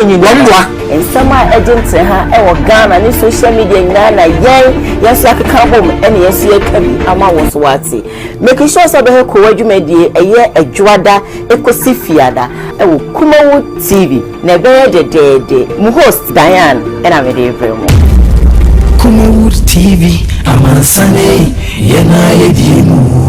and some agents or Ghana and social media nana yes like a carbon and yes ama was wati making sure so be ko you made a year a juada ekosifiada e wo KUMAWOOD TV na be de mu host Diane and I'm very KUMAWOOD TV amansane yena yedimu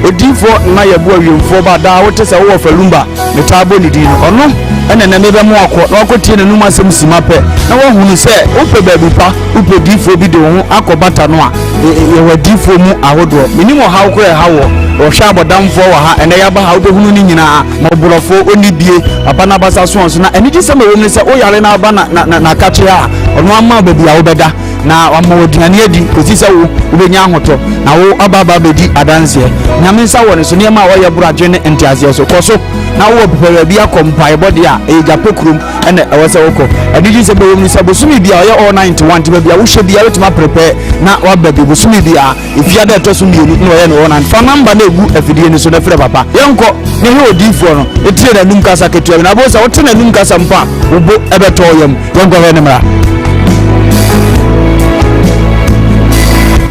Odifo na yebu awimfo ba da wote se wo falumba ne tabo ni dino ono ene na mebe mu akọ na akotie na numa asem simape na wo hunu se ope baabi pa ope difo bi de wo akobata no a ye wadifo mu ahodo minimo hawo kore hawo o hwa abodamfo wa ha ene ya ba ha wo hunu ni nyina ma oborofo oni bie papa na basa so onso na eni ji se ma wo ni se o yare na aba na kache a ono ama baabi a wo beda na wamodinani edi kosi se wo ubenya ahoto na wo ababa bedi adanse nyame nsa wo ne so ne ma wo ye buraje ne entiase so koso na wo bepere bia kompa ebode a ejapekrum ene ewo se woko ediji se be wo ni se bosumi bia ye all 91 ti bia wo hwe bia wetima prepare na wa babi bosumi bia ifia da to so mienu no ye no na fa number na egu afidie ni so na frɛ papa yenko ne he odifo no etire na num kasa ketua na bo se wo tena num kasa mpa wo bo ebeto yam yenko he ne mra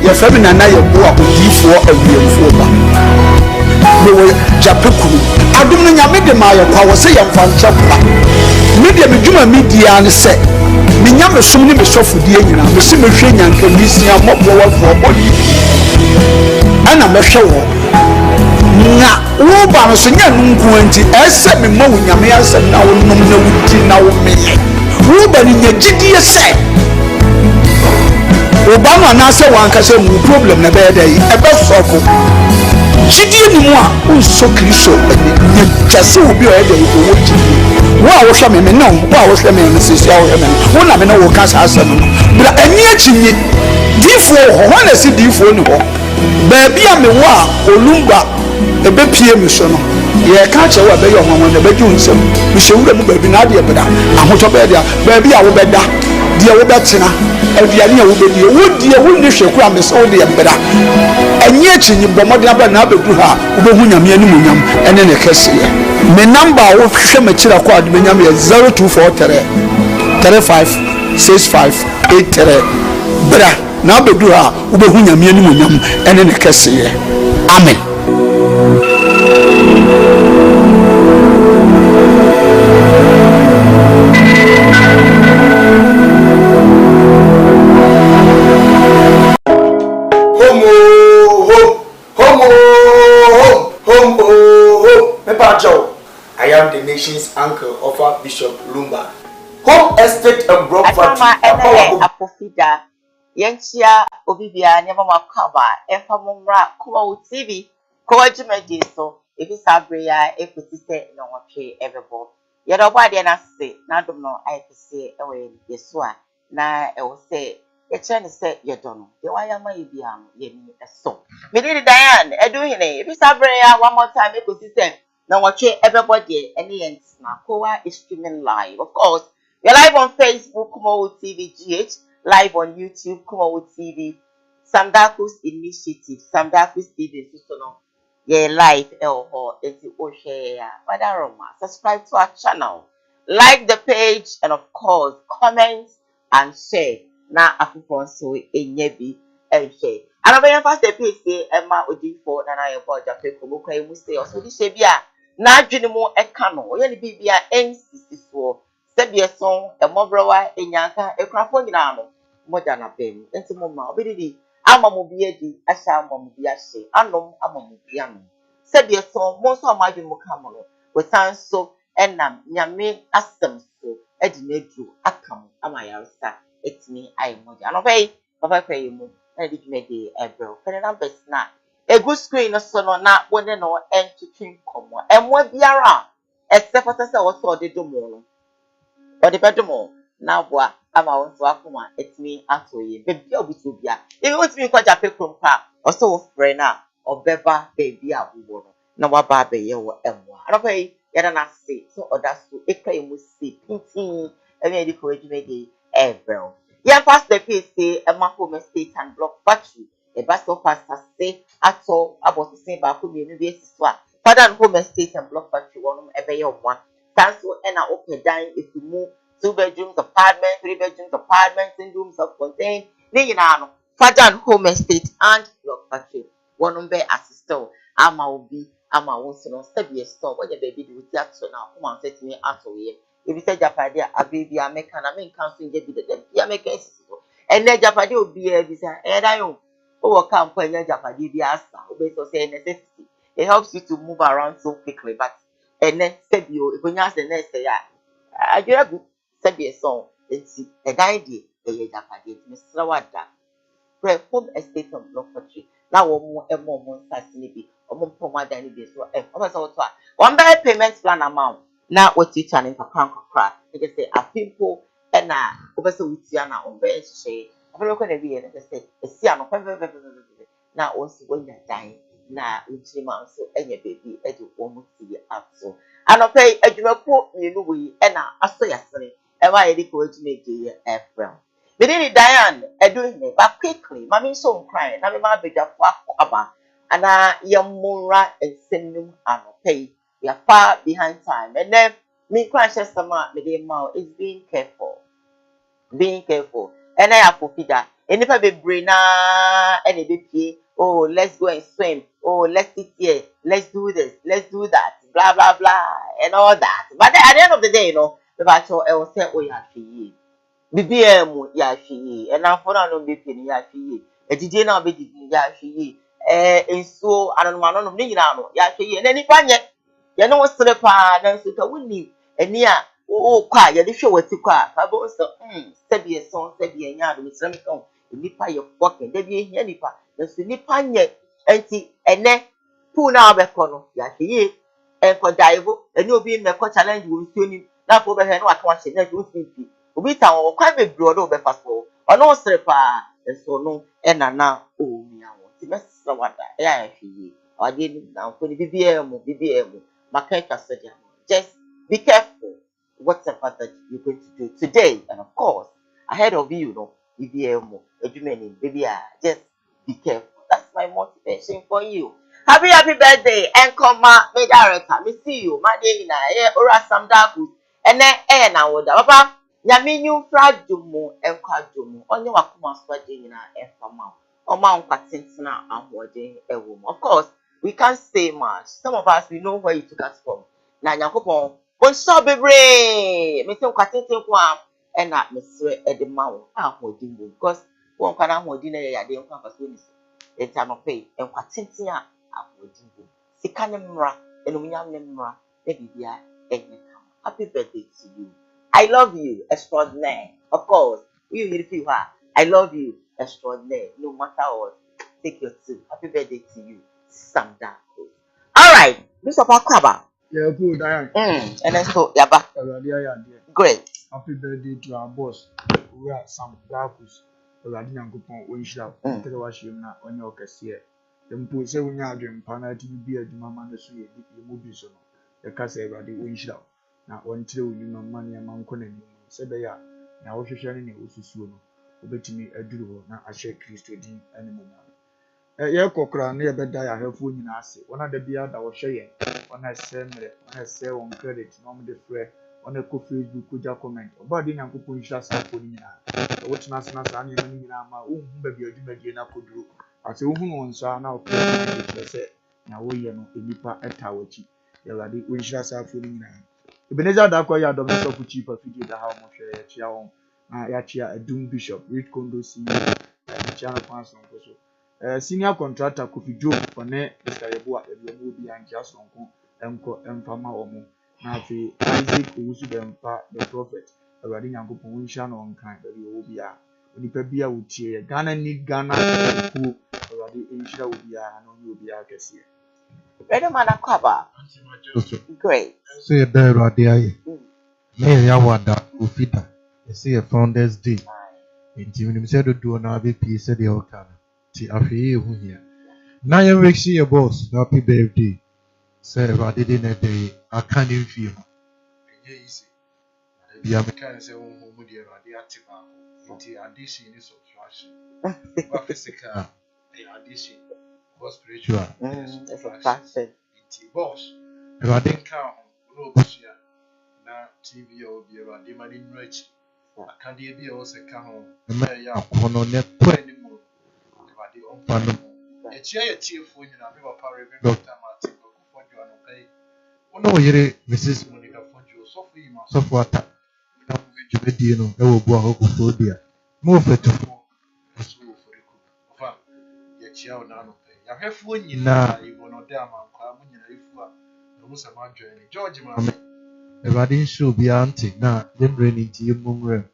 ya famina na ye bo odifo awiyemfo ba no japekuru adum no nyame de ma ye kwa wo se ye mfa nchapla media medjuma media ne se me nyame som ne me sofudie nyina me se me hwe nyanka misia mobbo wa fo bodi ana me hwe wo na wo ba no so nya nunku anti ese me ma wo nyame asem na wo nom na wuti na wo meye wo ba ni nyagidie se Obama na se wan ka se mu problem na be dey e be solve jidie ni mu a unso kristo ni tase obi o e dey o wo jidie wo a wo hwa me no wo a wo hwa me sisi a wo hwa me wo na me na wo ka sa asem no bra ani achinye difo ho na si difo ni ho ba bia me wo a olumba e be pie me so no ye ka che wo be yo hwan na be ju nsem me hwewura mu ba bi na ade beda ahoto be dia ba bia wo beda dia wo betena aduane a wo bedi wo die wo ne hwe kura me so de mbeda enye achinyi bomode aba na abedu ha wo be hu nyame ani munyam ene ne kese me number wo hwe me kira kwa de nyame 0243 35 65 83 bra na abedu ha wo be hu nyame ani munyam ene ne kese amen. I am the nation's uncle of Bishop Lumba. Home estate and property. Apofida yenchia obibia nyama makaba enfamumra KUMAWOOD TV ko jumedi so ebi sabre ya ekutise no wotwe ebebo yedo bwa de na se na dum no ayepese ewe yeso a na ewo se ye chene se yedo no de waya ma yebia no ye ni eso me di Diane edu hine ebi sabre ya one more time ekutise na wotwe ebebo de ene yent na Koowaa is streaming live. Of course, we're live on Facebook KUMAWOOD TV GH, live on YouTube KUMAWOOD TV Samdaku's initiative Samdaku's TV so no yeah live enti o share Madaroma. Subscribe to our channel, like the page, and of course comment and share na afupon so enyebi and share and obey first the page say Emma Odifo na na yebo Japeko mo kwa emu say also di shebia na adwene mo eka no ye ne bibia nsisi so sebie son emobrowa enyanka ekrafo nyina no moja na bem enti mo ma obididi ama mo bi edi asha ama mo bi ahye anom ama mo bi anom sebie son mo so ama adwene mo ka mo no wesan so enam nyame asem so edi na edu akam ama yaresa etini ai moja no pay papa pay mu na di dwumedi ebro fene numbers na egu screen so no na wone no entwetwe komo emwa biara except say wo so de domo no o de bedomo na boa ama wo so akoma etimi atoye bebia obitobia even otimi kwa Japekrom pa o so wo frɛ na obeba baby a wo no na waba be ye wo emwa anopɛ yɛda na se so oda so ekra emu se pintin emi edi ko edwumedi ebro Yeah, past the case say a home estate and block battery. A bus of pastor say at all about the same back community. Father and home estate and block battery one every one. Cancel and open dine if you move 2 bedrooms apartment, 3 bedrooms apartment, and rooms of contain. Father and home estate and block battery. One be assistant. Ama obi ama wonso no sabi store. What your baby do with that so now? Come on, set me out of here. If you say Japadi, a baby, I make and I mean, counseling get the American system. And then Japadi will be a visa. And I know, oh, come when your Japadi be asked, based on say necessity. It helps you to move around so quickly. But and then said you, when you ask the next say, I do a good said a song. It's a idea, a Japadi, Miss Rawada. Home estate on block factory. Now, more facility, or more pomade than it is. One by payment plan amount. Now, what you turning for crown crack? You can say a people and over so with Yana on bench shade. I'm not going to be in it. Say, a Siano. Now, also when you're dying, now, which months so any baby, as you almost see up so. And I'll pay a put you know, we and I say yesterday, and why I go to make you April. But then Diane, doing me, but quickly, mammy so crying, now my big up about, and young Mura and send them and pay. We are far behind time, and then me crashes the mark, the mouth is being careful. Being careful. And I have for that. And if I be brainer and a bit, oh, let's go and swim. Oh, let's sit here. Let's do this. Let's do that. Blah, blah, blah. And all that. But then, at the end of the day, the battle, I will say, oh, yeah, she BBM, yeah, she and now for no BP, yeah, she a DJ now be yeah, she and so I don't know, no, yeah, she and any pan yet. You know what's the pan and so winning and near oh, quiet, the show was too quiet. I was Sebi a song, Sebi and Yard with some song. You nipper your walking, there be any nipper, there's the nipper yet, and then pull now back on, yeah, she and for dive, and you'll be in the challenge will soon in now for the hand, what I want to know. Obi ta wo kwa be bro do be faso ono sere pa enso no e na na o mi awon ti mesra wada e ya hwi ade ni na ko ni bbm maka twa so dia just be careful whatever that you're going to do today and of course ahead of you bbm edumeni baby just be careful. That's my motivation for you. Happy birthday and come me director me see you my day na ora sam daku ene na woda papa Yaminyu frajumu enkwajumu onye wakuma swade nyina efama oma nkwatentina ahode ewo. Of course we can't say much. Some of us we know where you took us from na yakopon bon so bebre me se nkwatenten kwa na mesre edemawo ahode mbo because won kwa na ahode na yade nkwa faso ni etanope enkwatenten a ahode mbo sika ne mra enumunyam ne mra e bibia enye. Happy birthday to you. I love you, extraordinaire. Of course, you are. I love you, extraordinaire. No matter what, take your two. Happy birthday to you, Sam Darko. All right, Mr. Pakwaba. Yeah, good, Diane. And then so, yeah, back. Great. Happy birthday to our boss. We are Sam Darkus. Radina Gupon, Winshap, Telewashim, on your cashier. The Mpu say when you are doing Pana to be a Jumama, the movie. The Casa Radi Winshap. Na until you know money among Conan, said they are now sharing it with you. Obetimi aduro na ahye Kristo din animal. Ye kokra na ye beda ya hafu nyina ase. Wona da bia da wo hwe ye. Wona semre, wona se won credit na mo de frɛ. Wona ko Facebook ko ja comment. Oba de nyankopon hira sa ko nyina. Wo tena se na sa na nyina ma wo hu ba bia dwumadie na koduro. Ase wo hu won sa na wo kire se na wo ye no enipa eta wachi. Ye wade wo hira sa fo nyina. Ebenezer Dakwa ya dom so chief of video da ha mo hwe ya chia won. Na ya chia Adum Bishop, Reed Kondo CEO, Channel Panson so. Senior contractor Kofi Joe one Mr. Yeboa ebiamu bi ankia sonko enko emfama omo. Na afi Isaac Owusu Bempa the prophet. Awurade Nyankopon wonhia no nkan ba bi obi a. Onipa bia wotie Ghana need Ghana ku awurade enhira obi a na onye obi a kese. Ready man akwaba. Great. Say da awurade aye. Na ya wada ofida. Say a Founders Day. Nti minim say do na be pie say the okana. Ti afeye hu hia. Na ya wish your boss happy birthday. Say awurade dey na day aka ne mfie ho. Enye easy. Bia me kan say wo mu de awurade atima. Into addition is subtraction. But physical, addition, or spiritual, subtraction. Into boss. If I didn't count, no bush here. Now TV or be around the money rich. I can't be also count. The mayor, one on that point anymore. If I didn't find them, a chair, for you, and I'm a parent, Dr. Martin, for you and pay. Oh, no, Mrs. Monica Fonjo, so for you, so for what? Now, which you know, I will go out for dear. Move it to four. So for the cook. Of a child now pay. I have one in now, you will not damn, I'm coming in a foot. No, Mr. Marjorie, George, mamma. Everybody should be auntie now, then bring it to your mum.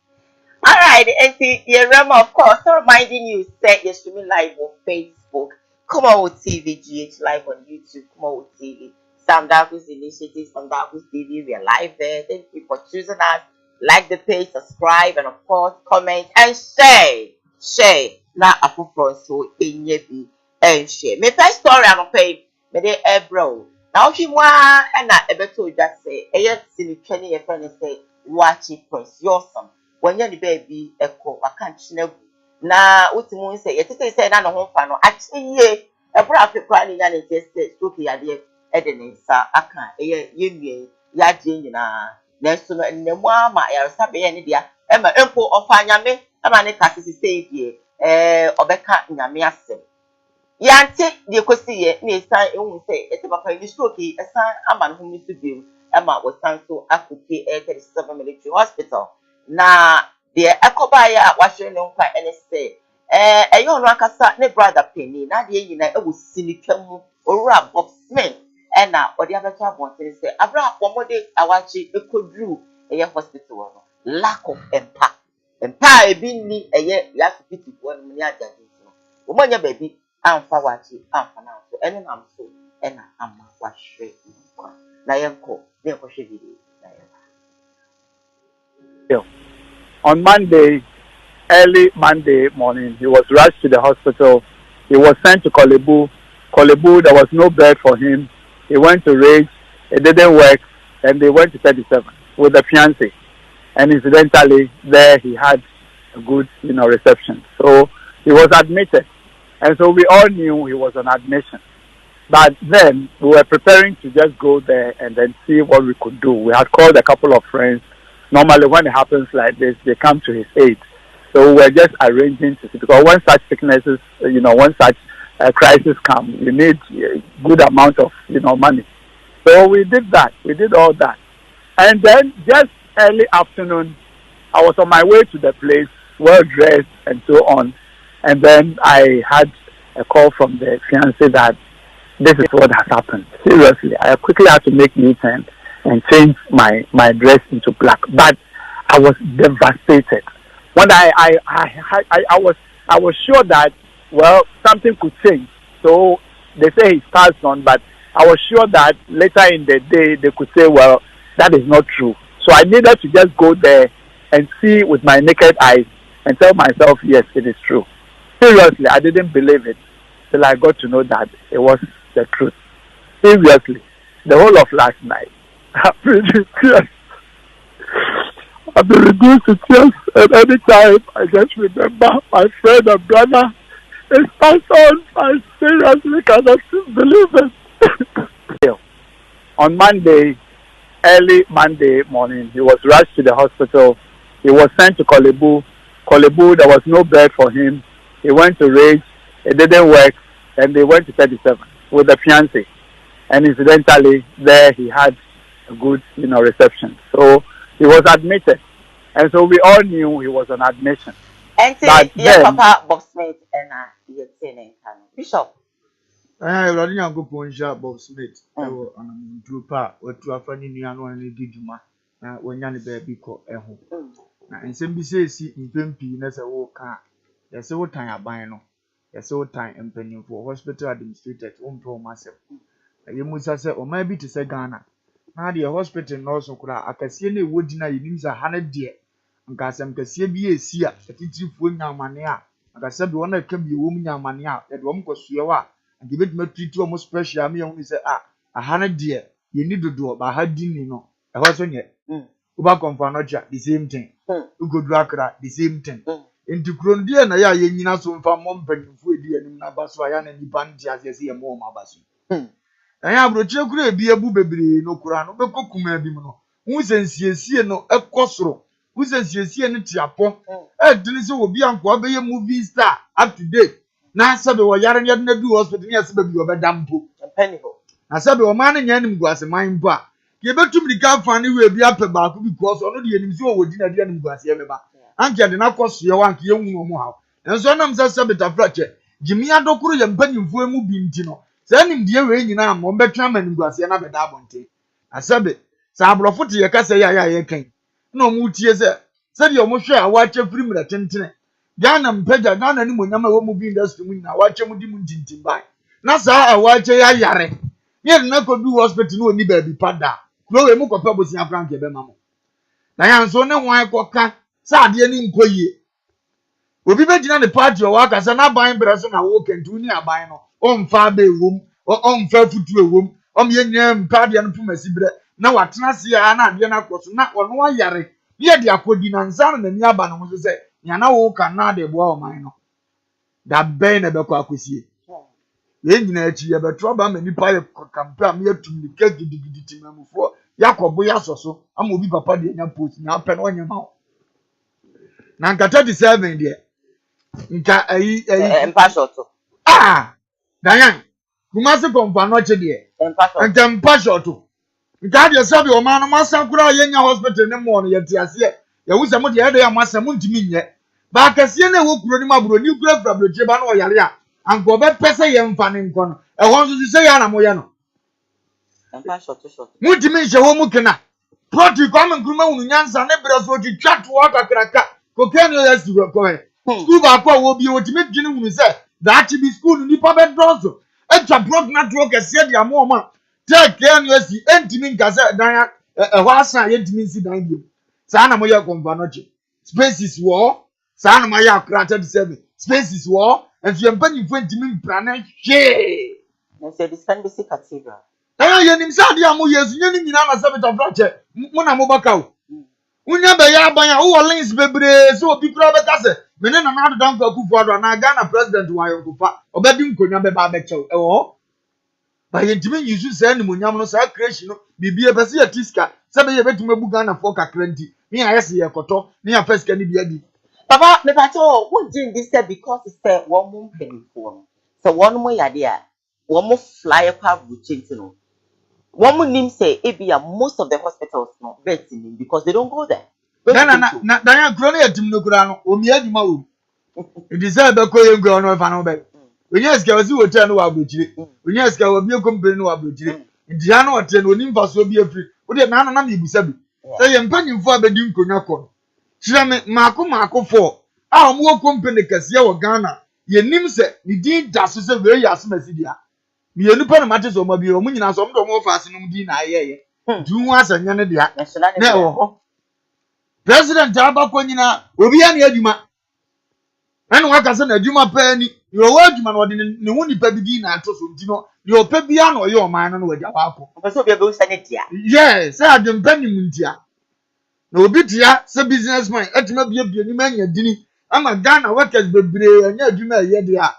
Alright, and the realm of course, reminding you, set you're streaming live on Facebook, KUMAWOOD TV, GH live on YouTube, KUMAWOOD TV, Sam Darkus Initiative, Sam Darkus TV, we are live there. Thank you for choosing us. Like the page, subscribe, and of course, comment and share. Share. Now, I put from so in your be and share. My first story, I'm pay me de bro. Now, if you want, and I ever told just say, a yet silly training your friend and say, watch it, Prince, you're some. When you're the baby, echo, I can't snap. Now, what you say, you say, I don't know, actually, ye, a prophet crying and it just says, okay, I did, Eden, sir, I can't, you, ya jina. Nesu no ne mwama ya sabe ya ni dia ema empo ofanyame ema ne kasisi save obeka nyame asem yante de kosi ye na esan ehun se ete papa ni stroke esan ama no mi so biem ema wasan so akupe 37 military hospital na de akoba ya wahwe ne nkwa ene se eyo no akasa ne brother penny na de nyina ewo sinikwa mu owura boxman ena odi abeto abonten se abra pomode awachi ekodru eye hospital no lack of empa ebi ni eye ya hospital won ni ajade no wo manya baby amfa wachi amfa na so ene nam so ena ama wahwe nkwa na yenko ne ko hwe video na yenko. On Monday, early Monday morning, he was rushed to the hospital. He was sent to Koowaa. Koowaa, there was no bed for him. He went to Rage, it didn't work, and they went to 37 with the fiancé. And incidentally, there he had a good, reception. So he was admitted. And so we all knew he was on admission. But then we were preparing to just go there and then see what we could do. We had called a couple of friends. Normally when it happens like this, they come to his aid. So we're just arranging to see, because when such sicknesses, when such crisis come, you need a good amount of, money. So we did that. We did all that. And then just early afternoon, I was on my way to the place, well dressed and so on. And then I had a call from the fiancé that this is what has happened. Seriously, I quickly had to make me turn and change my dress into black. But I was devastated. When I was sure that, well, something could change. So they say he's passed on, but I was sure that later in the day they could say, well, that is not true. So I needed to just go there and see with my naked eyes and tell myself, yes, it is true. Seriously, I didn't believe it till I got to know that it was the truth. Seriously, the whole of last night, I've been reduced to tears, and every time I just remember my friend and brother is passed on. I seriously cannot believe it. On Monday, early Monday morning, he was rushed to the hospital. He was sent to Koowaa. Koowaa, there was no bed for him. He went to Rage, it didn't work, and they went to 37 with the fiancé. And incidentally, there he had a good, reception. So he was admitted. And so we all knew he was on admission. And then, Papa Boxmate and your tenant, Bishop. I already know go Ponja Bob Smith. Drew Pa, or to a funny Niano and Diduma, when Yanni baby called a home. And some be say, see, in Pimpy, as a walk car. There's so time a bino. There's so time and penny for hospital administrator to pro myself. You must say, or maybe to say Ghana. Now the hospital knows so could I can see any wood dinner, you use 100 dear. And Cassam can see be a seer, a teaching for young mania. And I said, one that can be woman young mania, that one was your and give it not treat you almost pressure. Me only say, 100 dear, you need to do it by her dinner, I was on yet. Uba Confanocha, the same thing. Ugo Drakra, the same thing. Into Crondia na ya yenyina so mfa mompen fu edi anim na baso aya na nipa nti asese ye mo mabaso. Aya abroche kura ebi ebu bebre no kura no bekokuma bi mu no. Hu sensiesie no ekosoro. Hu sensiesie no tiapo. Dini se obi anko obeye movie star up to date. Na sabe wo yare ne na du hospital ne sabe bi obedampo. Penny ho. Na sabe o man nya nim guase man bo a. Ke betum di kan fa ne we bi ape ba ko because ono de enim se wo di na de nim guase ye meba. Anke de na koso ye wanke ye hu mo ha. Enso nam se sabe tafrache. Jimi adokuru ye mpanyimfo emu bi nti no. Se nim de we nyina am o betwa manim guase na beda abonte. Asabe sa abrofo te ye kasa ya ye kan. Na o mu tie se de o mo hwe a wa che firi mra tentene. Ghana mpega Ghana ni monyama wo movie industry mu na wache mu di mu ntintin bai na saa awache ya yare ye na ko du hospital no ni ba bi pada kuro we mu ko pa bosia frank e be mamo na ya nso ne hwan ko ka sa ade ni nkoyie obi be gina ne party o aka sa na ban bra so na wo kentu ni aban no o mfa ba ewom o mfa futu ewom o me nyam mpade no pumasi bre na watena se ya na ade na koso na ono wa yare ye de akodi na nsa na ni aba no ho se nyana wo kana de boa o man no da ben na be kwa akosie ye nyina achi ye betro ba manipa ye kampa me atum ni ka gidigidi timamufo yakobo yasoso ama obi papa de nya post na apɛ na onye ma na nka 37 de nka ayi empa shoto dayan kumase konfa no che de nka empa shoto nka de sabi o man no masan kura ye nya hospital ne mo no ye tiase ye wusa mo de ye de ya masam ntimi nye ba kasie na wo kuro ni maburo ni kuro fra bloche ba na o yare a anko be pese ye mfa ne nko no e ho nso se ya na mo ye no empa shoto mutimi nche wo mu kena proti kwa nkruma wunu nyansa ne bre so twitwa to akakraka kokeni ya sigo ko he school ba kwa wo bi wotimi dwene wunu se that be school ni pa be drozo etwa prot na to kasie de amo ma take care no si entimi nkase dan ho asa ye ntimi nsi dan bi sa na mo ye konfa no che spaces wo sa na mo ye akra 37 spaces wo enso ye mpanyimfo ntimi mpra na hwe na se diskan bisi cathedral ye nim sa de amo yesu nyani nyina na sabita frache mo na mo bakaw unya be ya ban ya wo links bebre so obi kura be kase mene na na adan kwa kufu ado na Ghana president wa yokufa obedi nkonya be ba be chew ewo ba ye ntimi yisu se ni monyam no sa creation no bibie be se ya tiska se be ye betuma bu Ghana for kakra nti ni ayese ye koto ni ya first ni bia di baba me ba cho wo jin this because say wo mu mpanimfo no so won mo yade a wo mo fly kwa buchinti no one name say ebia most of the hospitals no betting because they don't go there. Na dan kro na yatim no kura no o mi adwuma wo. It is say be ko ye ngro no fa no be. Onye sika wasi hotel no wa abrochire. Onye sika wa bi company no wa abrochire. Ndia na hotel no nimfa so bi afri. Wo de na mi busa bi. Say ye mpanyimfo abedi nkonya ko. Kira me maako fo. A omo company kase wo Ghana. Ye nim se ni din da so se we ya asomasi dia. Mi enupa na mate so ma bi o mu nyina so mdo mo fa ase no din na ayeye du hu asanya ne dia na wo president abakọ nyina obi ya na adwuma ene waka se na adwuma pa ni yo wa adwuma no de ne hu nipa bi din na ato so ntino ye opa bia na oye o man no wadi abakọ opeso obi be usa ne tia yes say adempa ni muntia na obi tia se businessman atuma bia ni manya dini ama Ghana workers bebre anya adwuma ye dia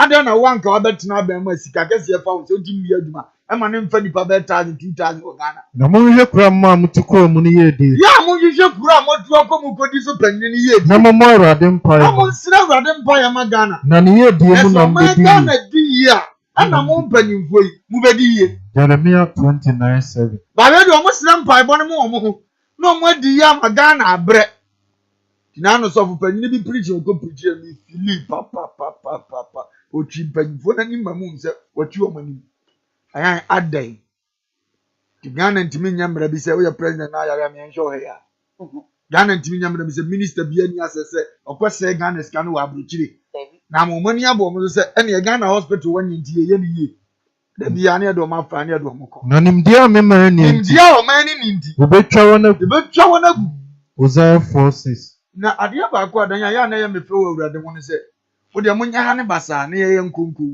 ada na wanka wabetena ba ma sika kese ya fa wo so timi adwuma ama ne mfa nipa be 2000 o Ghana na mo hwe kura ma mutuko mu ne yedi ya mo hwe kura mo tu akomu kodi so panni ne yedi na mo mo Awurade mpa ya mo sira Awurade mpa ya ma Ghana na ne yedi mu na mo di Ghana di ya ana mo mpanimfo yi mu be di ye Jeremiah 29:7 ba we do mo sira mpa ibo ne mo ho no mo di ya ma Ghana abre na no so fu panni bi preach o ko preach mi fili papa o chimpanifo na ni mamu nse wati o mani ayan adai ti Ghana ntimi nyamra bi se we president na yare me nhwo he ya Ghana ntimi nyamra bi se minister bi ani asese okwese Ghana ska no wa abrochire na mo mani abo mo se ene Ghana hospital wanyi ntie ye ni ye da bi ya ne do ma fa ne do mo ko na nimdia me ma ni nimdia o ma ni ndi obetwa wona gu Isaiah 4:6 na ade ba ko adan ya na ye me fe wo Awurade mo ne se wo de munya ha ne basa na ye nkonko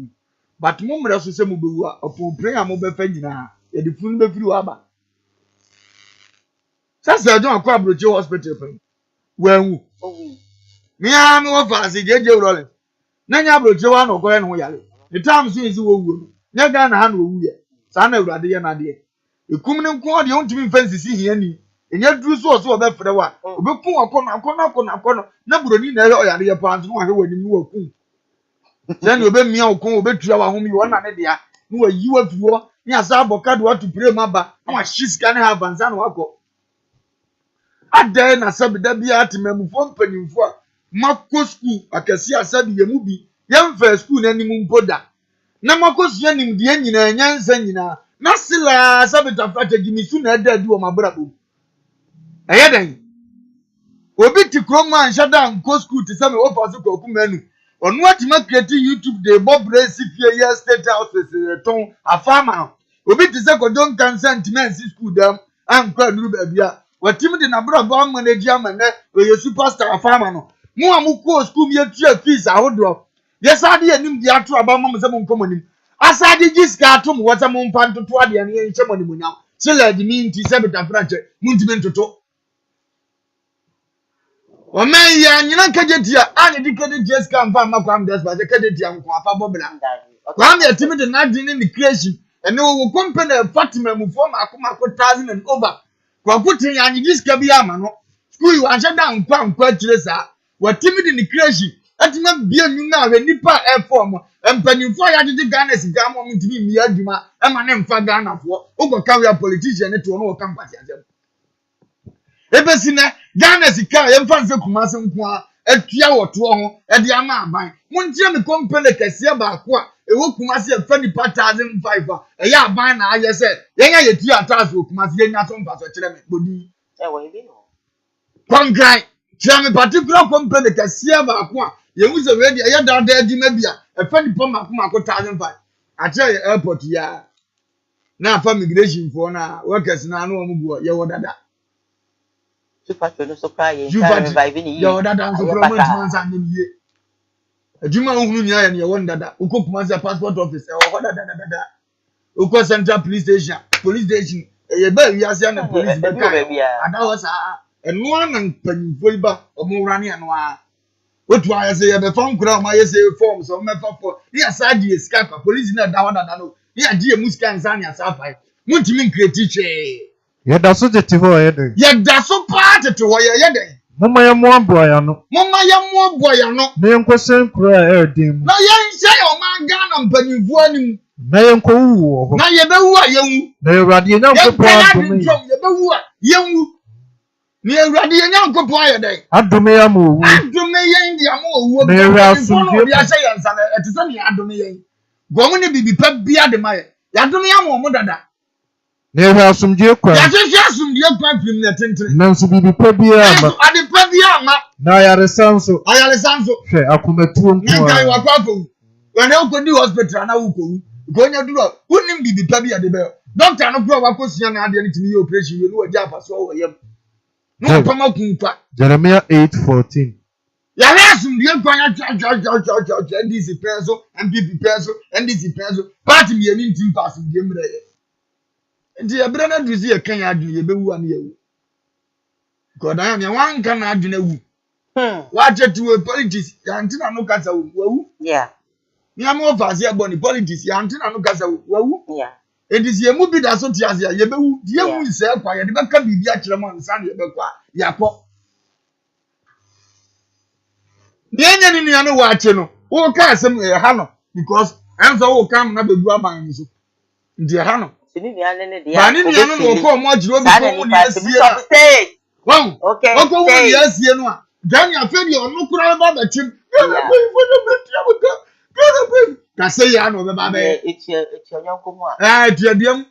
but mo mra so se mo bewu a opon pray a mo be fa nyina ye de funu be firi wa ba Sasa I don't akwa Broche hospital pen. When Oh, me am wo fa se jeje urole. Na nya Broche wa no ko no yale. The time since wo wu. Nya ga na ha no wu ye. Sa na urade ye na de. Ekum ne nko de ontimi fancy si hia ni. Enya duru so obefre wa. Obekun akono na buroni na ye oyare ye pa nso no ahwe wani mu wakun. Then you be mia okun obetua wa homi wona ne dia. No wa yiwa tuwo. Ni asa abokado atu pray maba. Na wa shiska ne ha banza no wako. Ade na sabi da bia atemam fo mpanimfo a makko school akasi asabi ye mu bi yemfa school na nimu mpoda na makko su anim de nyina nyansa nyina na sila sabi tafata gimisu na da di o mabrabo eyedan obi ti kroma anshada nko school ti sabi wo pass ko kumanu onu atima create YouTube de bob recipe ye state house ton afama obi ti se ko don consent men si school dam anko aduru ba bia watim de na brabo manage amane we superstar afama no mu amuko school me tua fees ahodo yesade anim de ato aba mam se mon komonim asade giska atom wata mon pantoto ade ne yenche monim nyam sele de mi nti se beta franche muntime ntoto o men ya nyina kajetia ane di kajetia ska mfa makwa am despa se kajetia nko afa bobla kwa me atim de na din ni creation ene wo company Fatima mu form akomako 1000 and over kwa kuti ya nyigiska bi ama no school wa shada nkwa kire sa watimi de ni creation atima bia nyu na we nipa form empanimfo ya gidi Ghana siga mo mtimi mi adwuma ema ne mfa Ghana fo ugoka we politician ne to no o campus azem ebesina Ghana sika yemfa nse kumase nko atua woto ho e de ama aban montie me company kase ba ko a ewo kumase e fa nipa 1005 e ya aban na aye se yenya yetu ataso kumase yenya so mfa so kire me bodi we be no. Kongrai me particular company kase ba ko a yewu se we de ya da di mabia e fa nipa makoma ko 1005 ache airport ya na fa migration for na workers na no omugo ye wodada Super no so cry you reviving you. Yo dada so promote man san ni ye adwuma ohunu nya ya ne ye won dada ukopuma se passport office e wo dada uko central police station ye ba wi ase na police be kai ada wo sa eno an panifo iba omurane eno a otu aya se ye be fam kura ma ye se form so me fa for ni asa di escape police na da dada no ni adi e muska nsan ni asa fa muntimi create che ye da so tete ho ye den ye da so pa tete ho ye den mama ya mo aboya no na yenkosen kura e dem na yenhye o ma Ghana mpanimfo anim na yenko wu ho na ye be wu a yenwu na Ewurade ye nyankopon adome ye be wu a yenwu ni Ewurade ye nyankopon aye den adome ya mo wu adome yen dia mo owu na Ewurade asomdwe bi ahye yensa na etese ni adome yen gomu ni bibi pa bia de ma ye adome ya mo dada na Ewurade asomdwe kwa ya hwehwe asomdwe kwa pim na tentene na nso bibi pa bia ama ade pa bia ama na ayaresa nso hwe akomatuo na nko kai wakwapo wena ukodi hospital na ukowu gonya duro unim bibi pa bia de be doctor no pro wakosia na ade ntimi ye operation ye no waji apaso wo yem no pama kunpa Jeremiah 8:14 ya asomdwe kwa ya cha ndisi peso MPP peso ndisi peso party mi ni ntim pass de mre ye ndi ya bra na duzi ye kan ya adwene ye bewu an ye wu godan ya me wan kan na adwene wu wa chetu politics ya ntina no kasa wu Yeah. mi am faze aboni politics ya ntina no kasa wu Yeah. edisi ye mu bi da so tiase ya ye bewu die wu nse kwa ye de beka bibi a kire mo nsa na ye bekwa yakọ nienya ni nua no wa che no wo ka asem ha no because enso wo kam na bebu aban so ndi ha no Sini ni ane dia. ba ni nua no ko mo agiro bi ko mu ni asie wow okay. Oko wo ni asie no a dan afa di onu kura ba ba tim ka say ya no be ba be It's onyanko mu a. tiadiam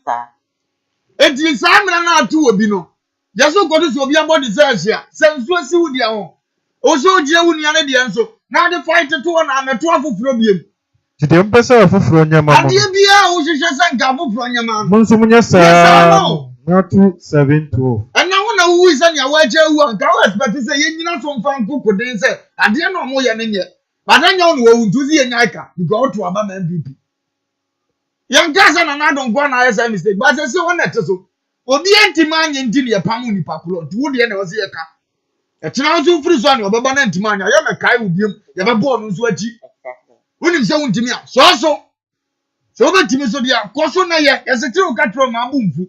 eti samra na atu obi no yeso ko so obi abodi say a senso si wudi a ho o so gire wuni ane de enso na de fight to na ameto afoforo biem tide mpesa afoforo nyama mo ade bia o hwehwe sanka afoforo nyama mo nso munya sa Matthew 7:12 ana wona wu isa nya wa je wu anka wa expect say yenyina so mfa nkoko den say ade na mo ye ne nye badanya ono wu ntuzi ye nyaika because to aba ma MVP yan gasa na don go na esa mistake but say wona teso obi entima anye ndi ne pamu ni pakuro nti wo de na wo se ye ka e tena nso free so ne obeba na ntima anya ya me kai obiem ya be ball no nso achi wonim se wontimi a so obetimi so dia koso na ye yesetiri o katro ma abumfu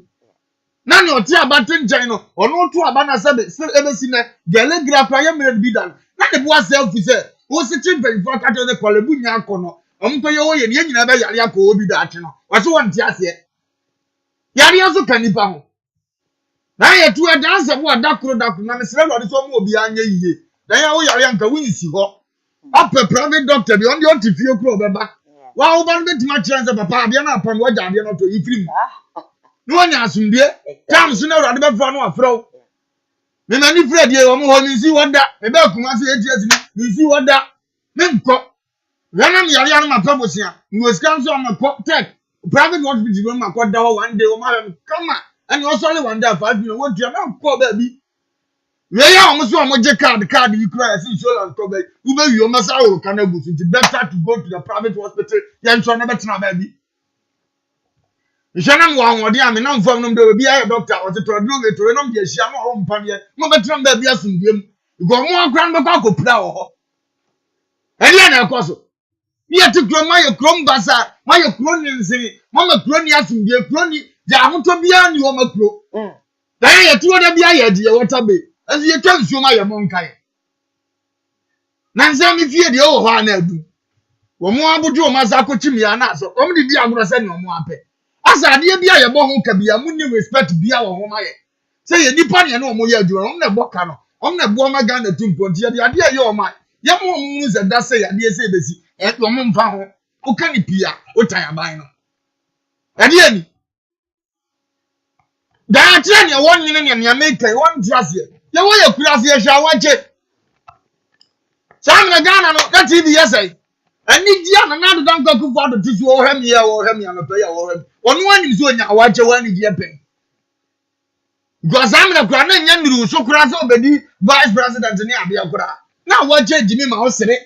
na ne oti abate njan no ono to aba na sebe ebesi na gele grapha ye mere bi dan na ne bo self se wo se chimpen fo katro ne kolebu nya akono omko ye wo ye ne nyina be yare akọ obi da ate no wo se wonti ase yare aso kanipa ho na ye tu adanse bo adakro na me sele lode so mo obi anya yiye na ya wo yare anka winsi ho apẹ private doctor bi on the ontifie kro beba wa wo ba no betima chance papa abia na apam wa jade no to yifrim no anya asumdie tam so na urade be fra no afro me mani fred ye wo mo ho ni si woda me be kuma se etias ni si woda me nko wana mi yare anu mapa bosia ni osika so am ko tech private hospital no ma ko da one day wo ma kama and also one day 5 million wo dia na ko ba bi we ya omo so omo je card you cry as insurance to be ube wi omo sa wo kan agusu it better to go to the private hospital yan so na betina ba bi Ishanam wa wodi ame na mfam no mbe bi aye doctor o se to do we to no mbe hia no ho mpane mo betina ba bi asundiem go mo akran be kwa kopra wo ho eri na ekoso ni atikro ma ye krom basa ma ye kroni nsi ma ma kroni asundie kroni ja hoto bia ni wo makro da ye tuwo da bia ye de water be as ye twa nsuo ma ye monkai na nza mi fie de wo ho ana adu wo mo abuju o ma za ko chimi ya na so o mi di agoro se ni o mo ape asa de bia ye bo ho ka bia mu ni respect bia wo ho ma ye se ye nipa ne na o mo ye adu o na boka no o na bo ma ga na tumpo nti de ade ye o ma ye mo mu ze da se ya de se besi e o mo mfa ho o ka ni pia o tan aban no ade ani da atre ne won nyine ne ne make won tiase ye wo ye kura se ye hwa wache Samna Ghana no that TV yesay ani dia na na do nko kufu ado tisu o hem ye o hem ya no pe ya o hem onu ani so nya wache wani dia pe go samna kura na nya miru so kura so obedi vice president ni abia kura na wache jimi ma o sere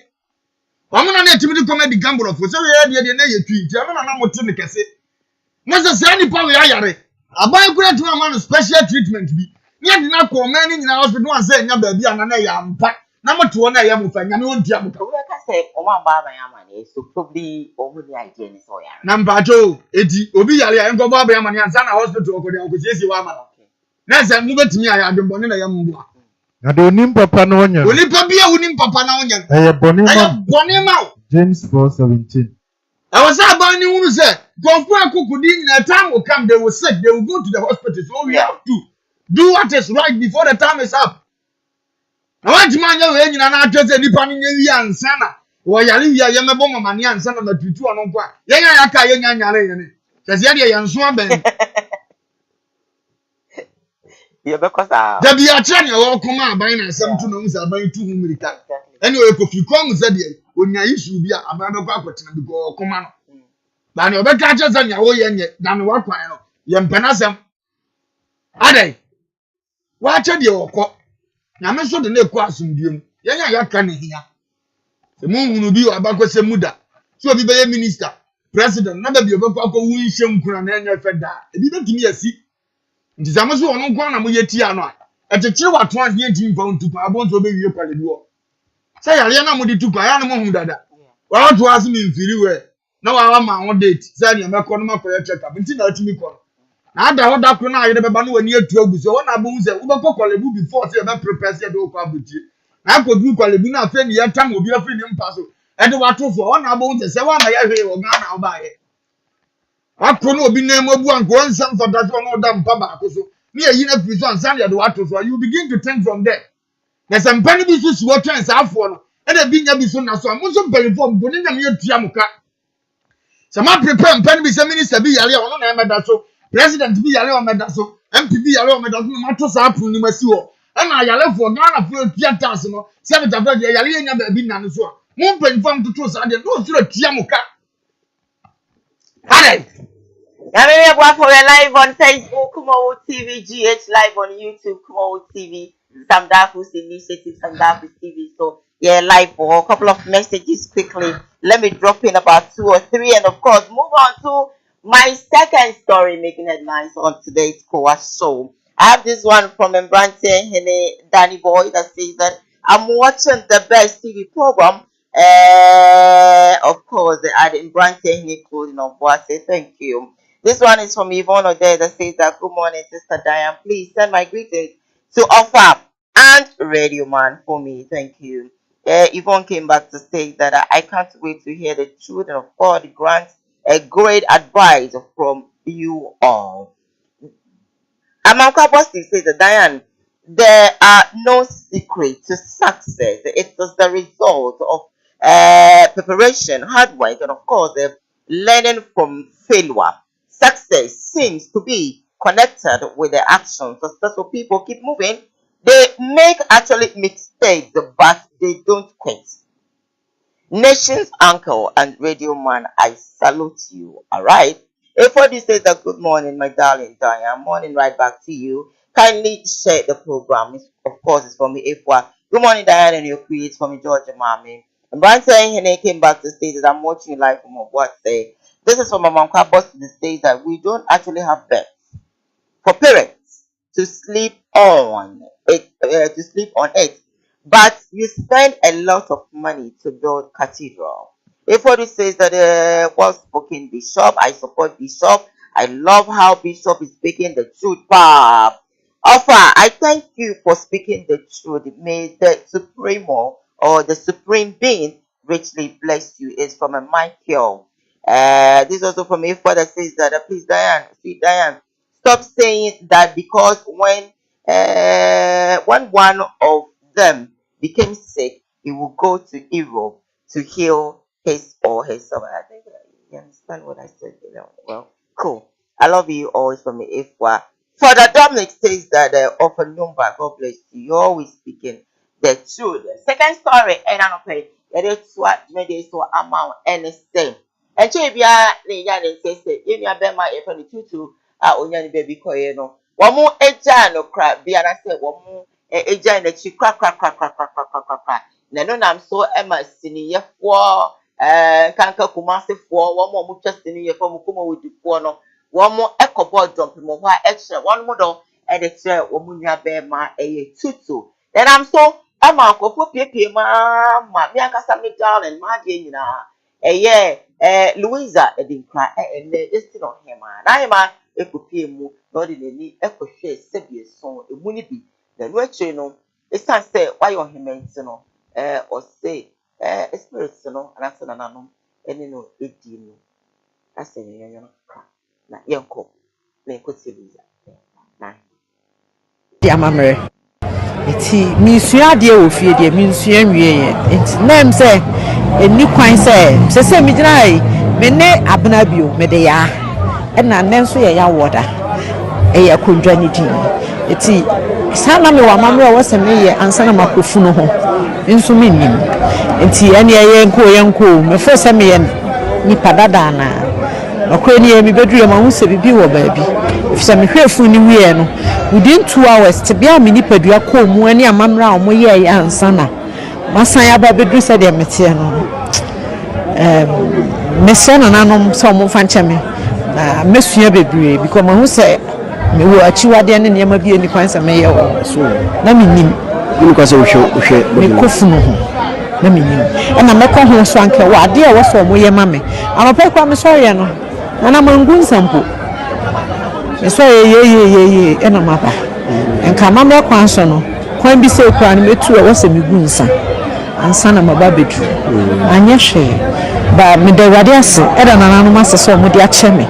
omo na etimi di comedy gamble of so ye de na ye twi ti omo na mote ne kese na se se ani pa we ayare abai kura tuma man special treatment bi ni ade na ko man ni nyina hospital wan say nya ba bi ana na ya mpa na moto na ya mufa nya me wonti amuka we ka say o ma ba ba ya mane so probably o mu ni idea ni so ya na mpacho eti obi yare ya nko ba ba ya mane ansa na hospital okodi okosiesie wa ma na se mu betimi ya adonbo ne na ya mbo na do nim papa no onya oni pa bia woni papa na onya boni ma James 4:17 I was about you who said go for a cook the time will come they will sick they will go to the hospital so we have to do what is right before the time is up. I want to man you na just any pan in the sana. Or Yalia Yamaboma Manian, son of the Tutu on Qua. Yaka Yan. Says Yadia and Swamben. yeah because There be a channel or command by some two noms are by 2 million. Anyway, if you come said when you issue be a man of Aquatin to go command. Then you better catch us on your way than what kind of young penasem. Ade, watch at your court. Na me so de na ekwa asundiem ya kan hia se mun hunu bi abakose muda so obi be minister president na da bi obekwa akọ wu nhye nkura na enye feda ebi betimi asi nti za so ono nkwa na mo yeti ano a etechire wa to ahie nti mfa ntupa abonzo be wie kwale duo se yare na mo di tupa ya na mo hu dada wa to asu mi mfiri we na wa ma ho date se na mekọ no makoye check up nti na atumi kọ na ada hoda kro na ayede beba no wani atu aguso wona abon se ubekọ kwalebu before se be prepare se do kwa butie na akodu kwalebu na afa ni yatam obi afri ni mpa so ede watofo wona abon se wa ma ya hwe wo Ghana obaye akro no obi na mabu anko nsam fada so no da mpa ba akoso ni eyi na fi so ansan de watofo you begin to think from there na some pani bi so suwo chance afo no ede bi nya bi so na so mo so mpani form go ni nya me atua muka sama prepare mpani bi se minister bi yare ono na emeda so president bi yare o meda so MP bi yare o meda so ma to sa apun ni masi ho e na yare fo Ghana fo tia tax no se be tafa de yare nya ba bi na no so mo pen fam to sa de no so tia muka Alright. Yeah, we're live on Facebook, KUMAWOOD TV, GH live on YouTube, KUMAWOOD TV, Samdafu's initiative, Samdafu's TV. So yeah, live for a couple of messages quickly. Let me drop in about 2 or 3, and of course, move on to My second story making headlines on today's Koowaa Show. I have this one from Mbrantie Hene Danny Boy that says that I'm watching the best TV program. Of course, they add Mbrantie Hene clothing on board. Say thank you. This one is from Yvonne Ode that says that good morning, Sister Diane. Please send my greetings to offer and Radio Man for me. Thank you. Yvonne came back to say that I can't wait to hear the children of God grant a great advice from you all. Amanka Bosti says that Diane, there are no secret to success. It is the result of preparation, hard work, and of course, learning from failure. Success seems to be connected with the actions. Successful people keep moving. They make actually mistakes, but they don't quit. Nation's uncle and Radio Man, I salute you. All right. A4D says that good morning, my darling Diane. Morning, right back to you. Kindly share the program. Of course, it's from me, A4. Good morning, Diane, and your creates from me, Georgia Mommy. And Brian saying Hene came back to say that I'm watching you live from what say. This is from my mom boss to say that we don't actually have beds for parents to sleep on it. But you spend a lot of money to build cathedral. Everybody says that well spoken Bishop. I support Bishop. I love how Bishop is speaking the truth. Offer, I thank you for speaking the truth. May the Supremo or the Supreme Being richly bless you. It's from a Michael. This is also from a father says that please Diane, sweet Diane, stop saying that because when one of them became sick, he will go to Europe to heal his or herself. I think you understand what I said. Well, cool. I love you always from the Ifwa. Father Dominic says that offer number. God bless you. You're always speaking the truth. Second story, and I don't pay. It is what made so amount anything. And Chibia, the young says, you know, my if tutu, only baby coyeno. One more eja no crap, be an I said, one more eja in the chick crack. Nano, I'm so Emma senior for Kanka Kumasi for one more much senior from KUMAWOOD for no. One more echo board jumping more extra, one more and a chair, woman, bear my a tutu. Then I'm so Emma, go put pepe, ma, Miaka Sammy darling, my dear. Louisa, I didn't cry, and just on him. I am a could pay more, not in any echo share, Sebia's song, it wouldn't be. The no channel, it's not say why on him, or say, a spirit, and I said, and you know, it didn't. I said, you're not cry. Now, young cook, they could see Louisa. Dear Mamma, it's Miss Yadia of Fedia, Miss Yamie, it's name say. Ni kwan se me gina me ne abnabio me de ya e na nenso ye ya woda e ya kondwa ni din eti sana me wa mamre wo se me ye ansa na makofu no ho nso me nim eti ene ye enko me fo se me ye ni padada na akwa ni ye me beduru ma hu se bibi wo baabi ifisa me hwefu ni wie no within 2 hours te bia me ni padua ko mu ani amamre a mo ye ya ansa na masan ya ba bedru se de metie no mesena nanom so mo fanche me na mesua bebre because ma hu se me wo achiwade ne nyama bi ani kwansa me ye wo so na me nim ni kwa se wo hwe me kofu no ho na me nim e na mekọ ho so anke wa ade e wo so mo ye ma me anopa kwa me so ye no na mangu nsampo me so ye e na mapa enka ma me kwa so no kwan bi se kwa ne metu e wo se me gu nsa ansa na maba betu anya hwe ba me de wade ase e da nananu ma se mo de ache me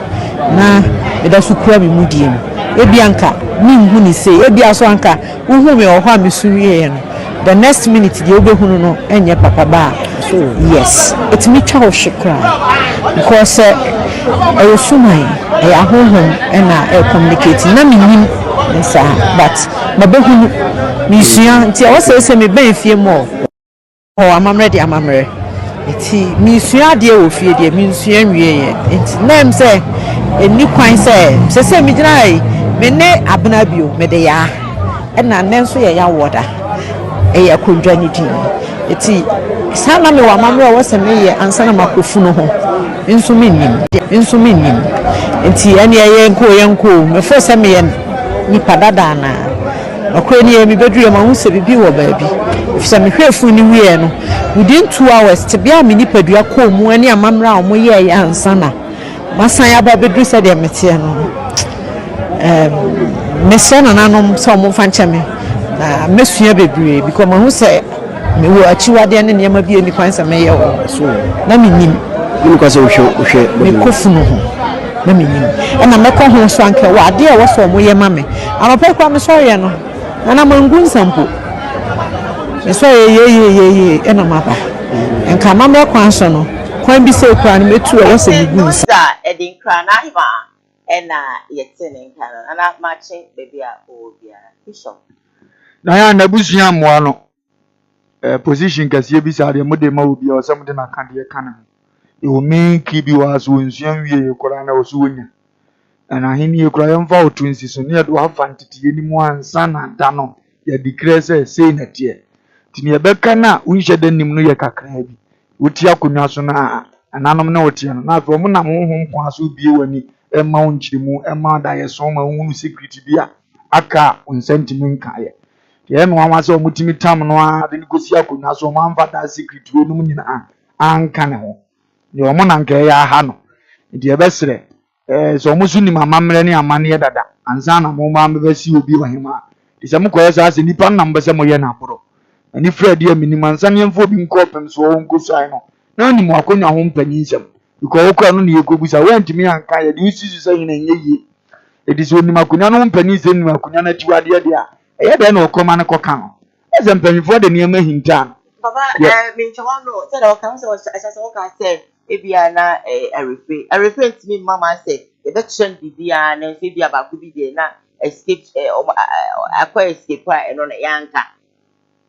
na me da sukura me mudie no ebi anka mi nhu ni se ebi aso anka wo hu me o ho amesuwie no the next minute de obehunu no enye papa ba so yes it me twa o shikra because I was sumai I ahonhom na communicate na me nim nsa but mabehunu mi sua nti I was say me ben fie mo o amamre eti mi sua de wo fie de mi sua nwie ye enti nem say eni kwan say mi gina me ne abnabio me de ya na nenso ye ya woda e ya kondwa ni din eti sana me wa mamre wo se me ye ansa na makofu no ho nso minim enti ene yenko me fo se me ni padada na akwa ni mi bedru ma hu se bibi wo baabi ifisa me hwefu ni wie no within 2 hours te bia me ni padua ko mu ani amamra o mo ye ya ansa na masan ya ba bedru se de metie no mese na nanom so mo fa nche me na mesua bebre because ma hu se me wo achiwade ne niam bi eni kwan se me ye wo so na me nim ni kwa se ohwe me kofunu ho na me nim na me ko ho so anke wa ade e wo so mo ye ma me anope kwa me so ye no na mangu nsampo me so ye na mapa enka ma me kwan so no kwan bi se kwan metu e wo se bigu nsa edin kran na hiba ena yetene nkan na matching baby a obia bishop na ya na busuya moa no position kase bi sa de mode ma obia o sam de na kan de kan no e me ki bi wa so nsuan wie kora na o so wonya na hini e kora yemfa o twinsi so ne do hafa ntete ni mu ansa na da no ya declare say na tie tini e beka na unhye da nim no ye kakra bi wuti akonwa so na ananom na wotie no na afo mo na honhom kwa so bie wani e ma onchirimu e ma da ye so ma hunu secret bia aka unsentimi nkaye ye no anwa se omutimi tam no a de gosi akonwa so ma mfa da secret we num nyina anka ne ho ye omo na nka ya ha no de e besre so musu ni mama mre ni amane dada ansa na mo ma mbesi obi wahema de se mo koye sa se nipa na mbese mo ye na aboro ani Fred ye minima ansa ne mfo bi nkopem so wo nkosai no na ni mo akonwa ho mpanyi nsem because okwa no ne yekobusa wantimi anka ye de usisi so hina nyeye ediso ni makunya no mpanyi se ni makunya na tiwade de a eye de na okoma ne koka no eze mpanyifo de ne ma hinta baba me nchawa no se da okan se o asase o ka se ebia na reference me mama say e be chen bibia na se bia ba ku bi de na escape akwa escape a eno na yanka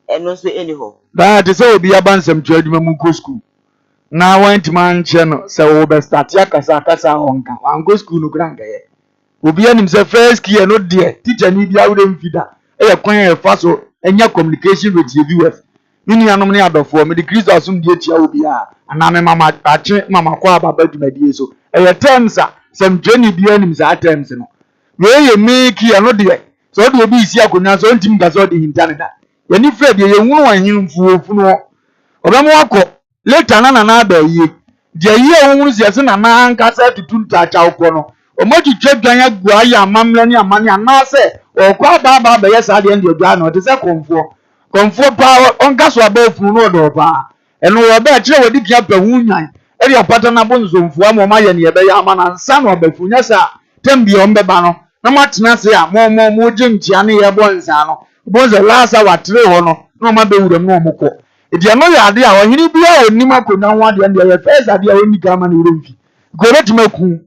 eno so anyhow that is obi abansem twaduma mu ko school na want man channel se wo be start ya kasa onka an go school no granga ye obi anim se first year no de teacher ni bia wure mfida e kwan e fa so enya communication with the viewers mini anom ne adofo me de kristo asum die tia obi a ana me mama ache mama kwa baba dwumadie so e terms a sem journey bia anim za terms no we ye make ya no de so de obi isi akonya so ntim ga so de hintane da ye ni Fred ye hunu wanhin mfuofu no obamo akọ later na ba yi de yi ohun se se na ankasa tutunta cha ukọ no omoji twedwan agu aya amamle ni amane anase okwa baba ba ye sa de ndi odwa no te se konfo pa onka so abafu no do pa eno wo ba kire wodi kia pa hunyan e de opata na bonzomfu am ma ye ne ye be ya ama na nsa no abafu nya sa tembi ombe ba no na matena se a mo jimtia ne ye bonza no bonza lasa watre ho no ma be wuram no omko edi ano ya ade a ohini bia onim akona ho ade ande ya first ade a oni gama ne uremfi go betimaku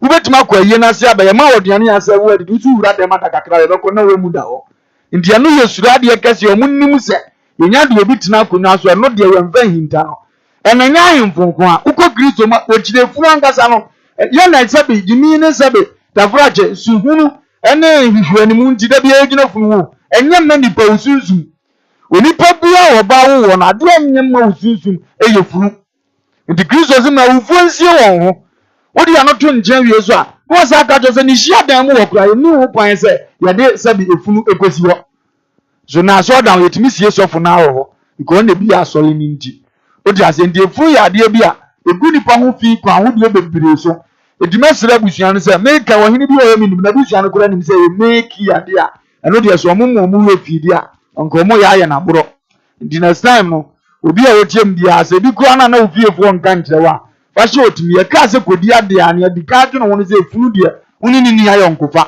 ubetimaku aye na se abaye ma oduane ya se wo ade du wura de mata kakra ye beko na we mu da ho ndi ano ye sura ade kese omunnim se yenya de obi tena akona so no de wemfa hinta no enanya ahemfonko a uko kristo ma ochire furu angasa no ye na sebe jimi ne sebe tafrache suhunu ene hihwani mu nti da bia egina funu wo enyam na nipa usunsun onipa bia oba wo na ade anyam ma usunsun eye funu nti kristo se na ufu nsie won ho wodi ano to nje wie so a wo sa ka to se ni hia dan mu wo kra ye ni ho kwan se ye de sebe efunu ekosi ho so na so dan yetimi sie sofo na ho iko na bia asori ni nti odi ase ndi efunu ya ade bia egu nipa ho fi kwa ho de bebre so edimesere busuan se meka wo hini bi wo mi na busuan kura nim se meki ade a eno de so mo we fidi a onko mo ya na boro di next time no obi a wotiem dia se bi kura na ofiefo nka nkyerwa fa hye otimi e ka se kodi ade a ne dika dwo no se funu de uni ni ayo nkofa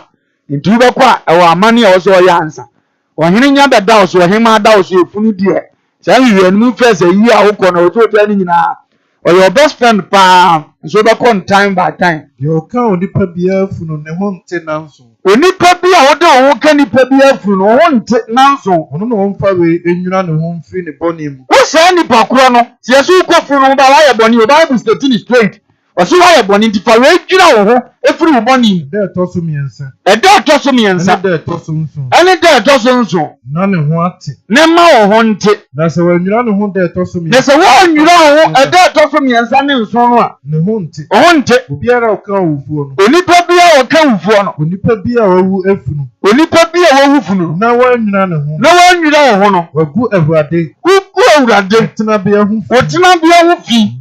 nti be kwa e wo amane e wo so ya ansa wo hini nya da wo so hema da wo so funu de se wiwe no mu first yi a wo ko na wo to twa ni nyina or your best friend pa so be con time by time you can onipa bia funu ne ho nte nanso onipa bia wo de wo kan nipa bia funu no ho nte nanso ono no mfa we enwura ne ho mfi ne boni mu wo se nipa kro no se yesu ko funu ba wa ye boni o bible stating straight Oso wa ye boni nti fa we dwira wo ho efiri wo boni de to so miensa e de to so miensa de to so nso ene de to so nso na ne ho ate ne ma wo ho nte na se wa nwira ne ho de to so miensa ne se wo nwira wo e de to so miensa ne nso no a ne ho nte ho nte obiara o ka wufuo no onipa bia o ka wufuo no onipa bia wawu afunu onipa bia wawu funu na wa nwira ne ho na wa nwira wo ho no wagu awurade ku awurade tena bia ho wotena bia ho fi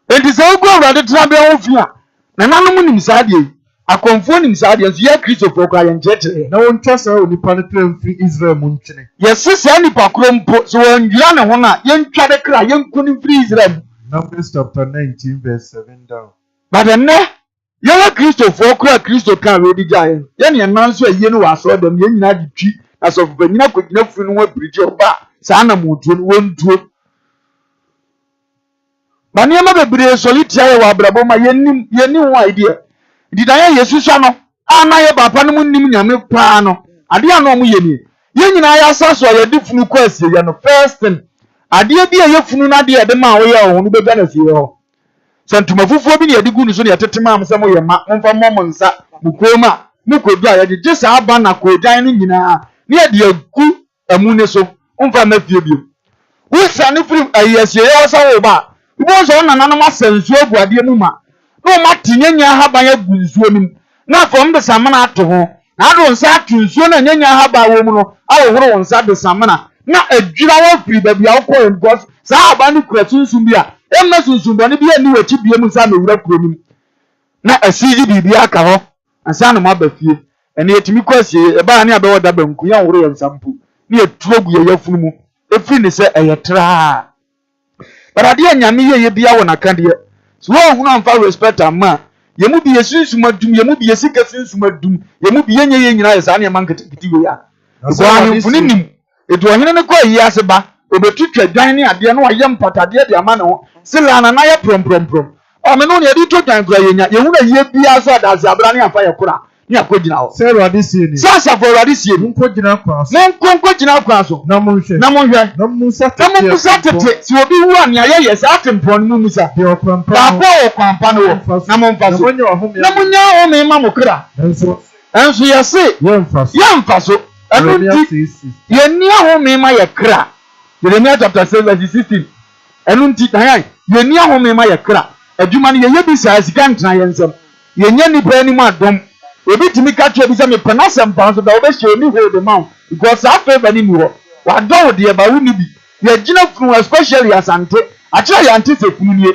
enti se ku awurade tena bia ho fi a na nanom nim saade akonfo nim saade nso ya Christopher kwa ye nkyekere na won twasa onipa ne tram fi Israel mu nkyene yes se nipa krompo so wo nwira ne ho na ye ntwa de kra ye nkuni free Israel Numbers chapter 19 verse 7 down but then ya Christopher kwa Christo kan we di jaye ye ne nan so aye no waso dem ye nyina ditwi na so banyina kogina furu no wa bridge oba saa na mutuo no wontuo bani ama bebre solitia ye wa brabo ma ye ni ho idea didaya Yesu sha no ana ye papa no munnim nyame pa no ade ana omo ye ni ye nyina ya saso ye di funu ko asie ye no first thing ade bi ye funu na de ma wo ye ho no be gana sie ho santuma fufuo bi ne ye di gu ni so ne tetema am se mo ye ma momfa mo nsa mukoma mukodu a ye de gesa aba na kodan no nyina ne ye de agu amu ne so momfa ma fie bi wo sane firi ayesie ye wo sa wo ba wo so na nanom asansu agu ade mu ma no matinyanya haban agu nsuo nim na fom de samana ato ho na do nsa ato nsuo na nyanya haban wo mu no awohoro nsa de samana na adwira wo firi ba bia wo ko because sa haban ni kura sunsun bia emma sunsun bo ne bia ni wachi bia mu nsa mewura kuro nim na asiji bibia aka ho ansa na maba fie ene yetimi kwasie e ba ne abewo da banku ya woro nsampu ne etuogu ye yafunu mu efiri ne se eyetra barade anyame ye bia wo nakade so wo hunu amfa respect ama ye mu bi yesunsum adum ye mu bi yesika sunsum adum ye mu bi yenye ye nyina ye sa ne manketekiti we ya so ahemfuni nim edu ohene ne kwa yi ase ba obetutwa dwan ne ade no waye mpatade de ama ne ho silana na ye prom o me no ne edi to dwan kura yenya ye hunu ye bia so adaze abra ne amfa ye kura ni akogina ho se Awurade sie ni sasa for Awurade sie ni nkogina kwa so nkogina kwa so na monhwe na musa tete si obi wu an ya ye sa atempon mu musa de okrampa ba ko kwampa no na momfa so na munya o me ma mokra enso yese yemfa so anu ti ye ni aho me ma ye kra Jeremiah chapter 7 verse 16 anu ti dan ye ni aho me ma ye kra adwuma ne ye bi sa sika ntena ye nsem ye nya ni pa ni mu adom ebi timi ka twa bi se me penasa mpa so da obehye ni hold the mouth because after ni wo wa don de ba wu ni bi ye gina funu especially asante akira ya ante se funu nie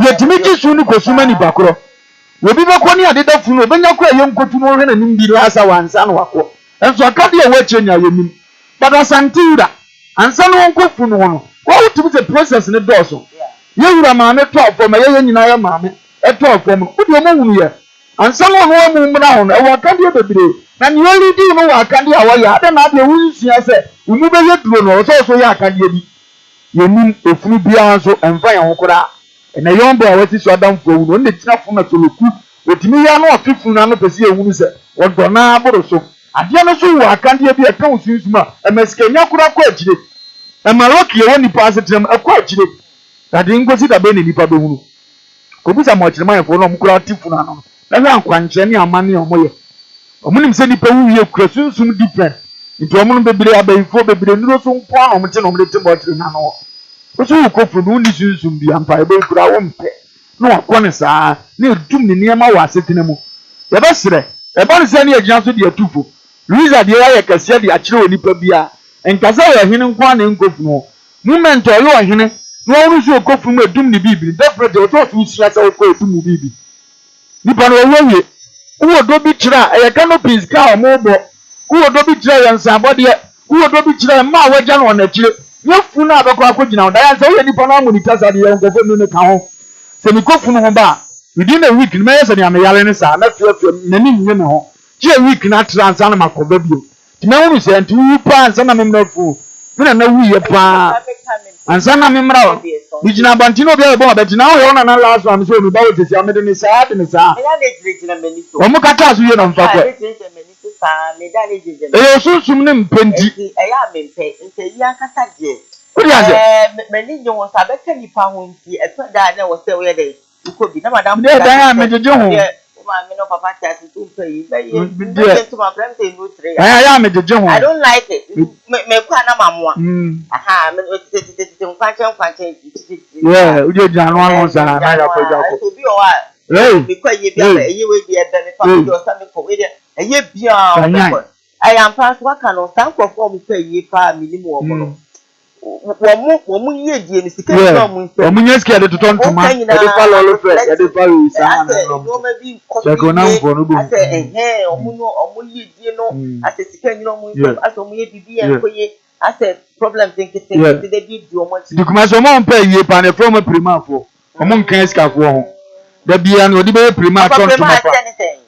ye timi ki su ni kosuma ni bakro we bi be ko ni ade da funu obenya ko ye nkotu no hwe na nim bi asa wansa no wako enso akade ye wache nya ye nim but asante ura ansa no nkofu no no wo timi se process ne doso ye wura maame to afọ ye nyina ye maame eto afọ mo odi mo hunu ye ansa no ho mu mra ho e wo kade bebre na ni oli di no wa kade a wo ya ade na ade wunsia se umu be ye duro no so ya kade bi ye nim efunu bia so emfa ye ho kora na yombo a wati so adam fo wu no ne tina fo na toloku otimi ya no ofifunu na no pese ehunu se wo do na aboro so ade no so wa kade bi e ka usunsuma e maskenya kora kwa agire e maroki ye woni pa asetrem e kwa agire ade ngosi da be ne nipa be hunu kobusa mo kyerema yefo no mkura tifunu ano na hwa nkwanche ne amane omoye omunim se nipa wu ye kura sunsum different nti omuno bebre abayifo bebre nuro so mpo ano mte no mde tembo kyere na no oso ukofru no ni sunsum bi ampa e be kura wo mpe no akone saa ne dum ne niema wa asetena mu ye ba sere e ba ne se ne agina so de atufo Luisa de ya kase de akire oni pa bia enkasa ya hene nkwa ne nkofru no moment oyo hene no onu so okofru mu edum ne bibiri definitely o to so sia sa okọ edum bibi nipa no owie wo do bi kira e canopies ka o mo bo wo do bi kira yan sa bode wo do bi kira ma waja no na kire yefu na abekọ akogina da yan sa wo nipa no amonita sa de yan nkofru no ne ka ho se mi kofru no ho ba within a week me yesa de ameyale ne sa na fie nani nye ne ho je week na transa na makoba bio ti me wonu se anti wu pa ansa na me mnafu na wu ye pa ansa na me mra bijina bantino bia bo abetina wo na na last one so mi ba wo tesi amede ni saa de ni saa o mu kata so ye na mfa kwa e sunsun ne mpenti e ya mempe nte ya kasa je What is it? Many you was a better you found here. A friend that was there where they could be. No, madam, There I am, Major John. My men of Papa Tassi to pay. To my friends in Route 3. I am Major John. I don't like it. Make one of mamma. Aha, yeah, we did John once and I have to be all right. Because you will be a benefit or something for it. And you beyond. I am past what can on stand for form pay ye 5 minimum. One year, Jimmy, when you're scared to turn to my follow, the value is no, maybe go now for no good. I say, hey, or you know, I said, you know, as only be and I said, problem thinking they did you much. You come as a man pay ye pan from a prima for among Kanska for the be an audible prima turn to my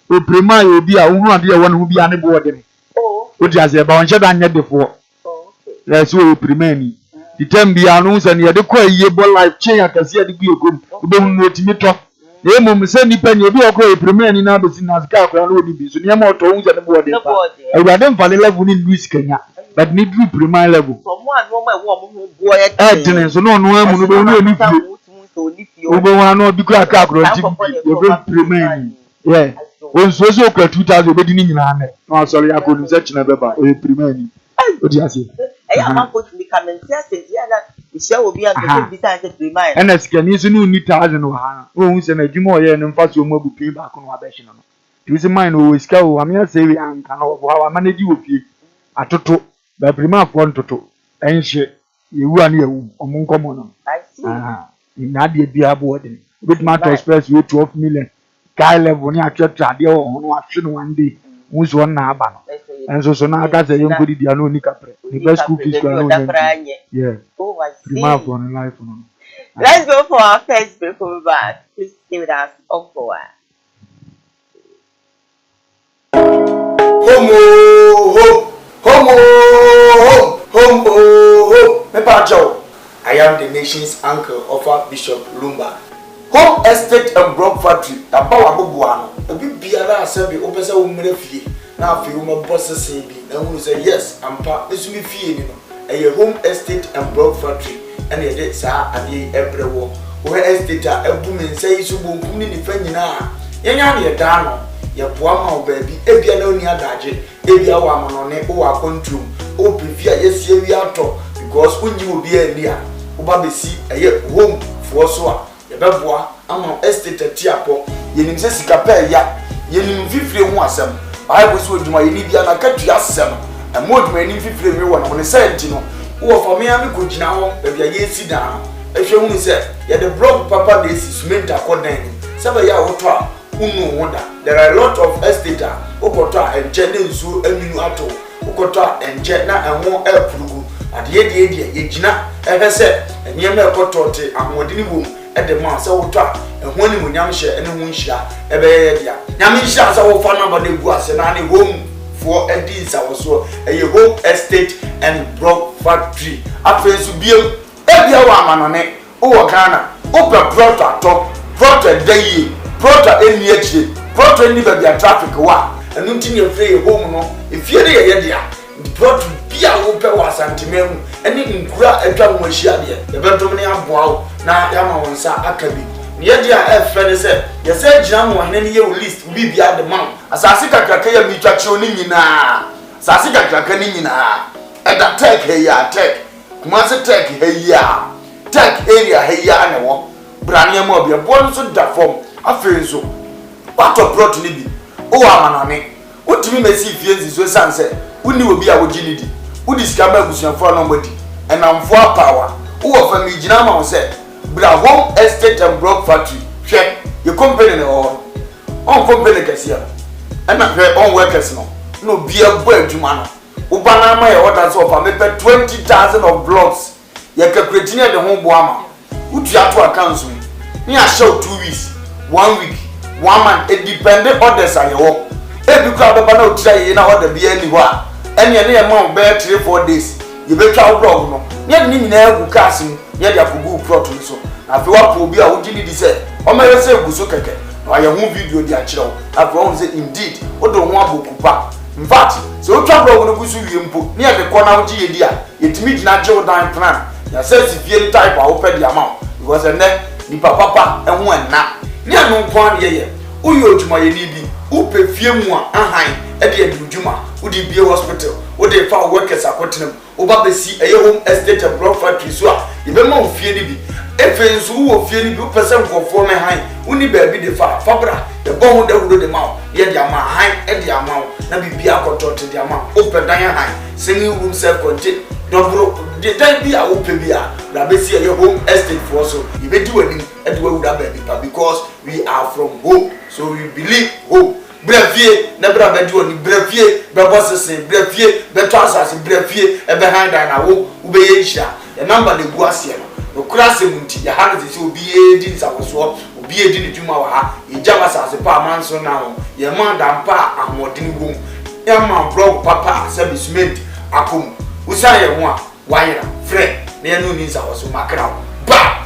prima will be a woman, dear one who be unable. Oh, which has a bunch of done before. That's who remain. The term be announced and you had a quite year life change. I can see the good. You don't know to me talk. The moment send the pen, you'll be a great remain in others in Ascar. I will be so near more tones at the body. I would then fall in love with Louis Kenya, but need to prime level. From one woman, boy, at so no one will be no because I can't go remain. Yeah. When so 2000 wedding in hand. No, sorry, I couldn't search never about remain. What do you say? I am going to become and say, the show will be beside the remind. And as can you need 1,000 or homes and a Jimo and fast your mobile pay back on our bashing. It is a mind always go. I'm here saying, I can how I manage you with you. I told by prima one to and shit. You run here among common. I see. In Nadia be a boarding with matter express you 12 million. Guy level near church radio on action one day. Who's one now? And so now I got a young body, the unknown capre. The best cookies go yeah. Oh, I see. On life. Let's go for our first break. We'll be back. Please stay with us on Koowaa. I am the nation's uncle of our Bishop Lumba. Home estate and block factory. About a big biara assembly opens a woman. Now, if you want bosses say, now we say yes, and part this will be feeling a home estate and block factory, and a dead sir at the everywhere. Where estate are a woman says you won't put in the friend now. Yan down, your poor baby, if you know near Daji, if you are one on it or a control, or prefer yes, we are talk, because when you will be a near, Ubabi see a home for so. Your bebois, I'm on estate at Tiapo, Yenim Sesika ya, Yenim Fifty Wasam. I was with my Indian country as some, and more than 50 one on a sentinel. Or for me, I'm good now, if you sit down. If you only said, yet the block papa this is meant according. Sabaya Otra, Uno wonder. There are a lot of estate, Okota and Jedin Zoo and Minuato, Okota and Jetna and more air Prugu. At the end, Yejina, ever said, and Yama Kotote and Modini at the Massa Otra. And when you Yamisha and Winsha, a bear, Yamisha, our father, but it was an only home for a deeds. I was so a home estate and block factory. After to be a woman on it, oh, Ghana, open product top, product day, product NH, product any baby traffic, and nothing you play home. If you're there, the product be a open was antimum, and in grab a drum with Shadia, the Benjamin Wow, now Yamansa Akabi. Yedia F. Fenese, you said Jam and any year list will be at the mount. As I see Kakaya be tractioning na Sassika Kakanina, at that tech here, tech, Kumasa tech here, tech area here, and Brania Mobia, born so that form, I feel so. What a brought to Libby? Oh, I'm on it. What do you may see fields is sunset? When you will be our virginity, who discovered with your for nobody, and I'm for power. Who of a Mijama said. But home estate and block factory, check your company or on company cassia. And not her own workers no be a boy to man. Ubana my orders of a maybe 20,000 of blocks. You can create the home woman. Would you have to account me? Near show 2 weeks, 1 week, 1 month, it depended orders on your work. Every crowd of no try in order be anywhere. And your name won't bear 3-4 days. You better out no. Yet me never casting. Yet you have to go so. After what will be a woody say, or may I say, Gusukake, or I won't video the actual. After all, say indeed, what don't want to pack. In fact, so trouble on the Gusu input near the corner of Gia, it meets natural dime plan, ya say si fie type a wo pɛ di ama because ene ni papa ɛho ɛna nya no kwan ye uyo odwuma ye ni bi upe fie mu a ahan ɛde adwuma udi bie hospital udi fa workers akotenam oba besi ɛyɛ home estate and block factory so a yebema ofie ni bi efe nso wo fie ni bi person nkofo me han uni baabi de fa fabra de bon de hudo de ma ye de ama han de ama na bibia akotote de ama open dan han singing room self contain dobro de dan bi a open bi a na besi ɛyɛ home estate for so yebedi wani de wa huda baabi pa because we are from home so we believe home brefie na bra bedi woni brefie be bossese brefie be to asase brefie e be handa na wo ube ye hia the number le gu ase no krase munti ya hana se obi e di nsawoso obi e di ni dwuma wa ha e jama asase pa amanso na ho ye man da mpa ahomodin wom e man blog papa se bisment akom usa ye ho a wayera friend na ye no ni nsawoso makra ba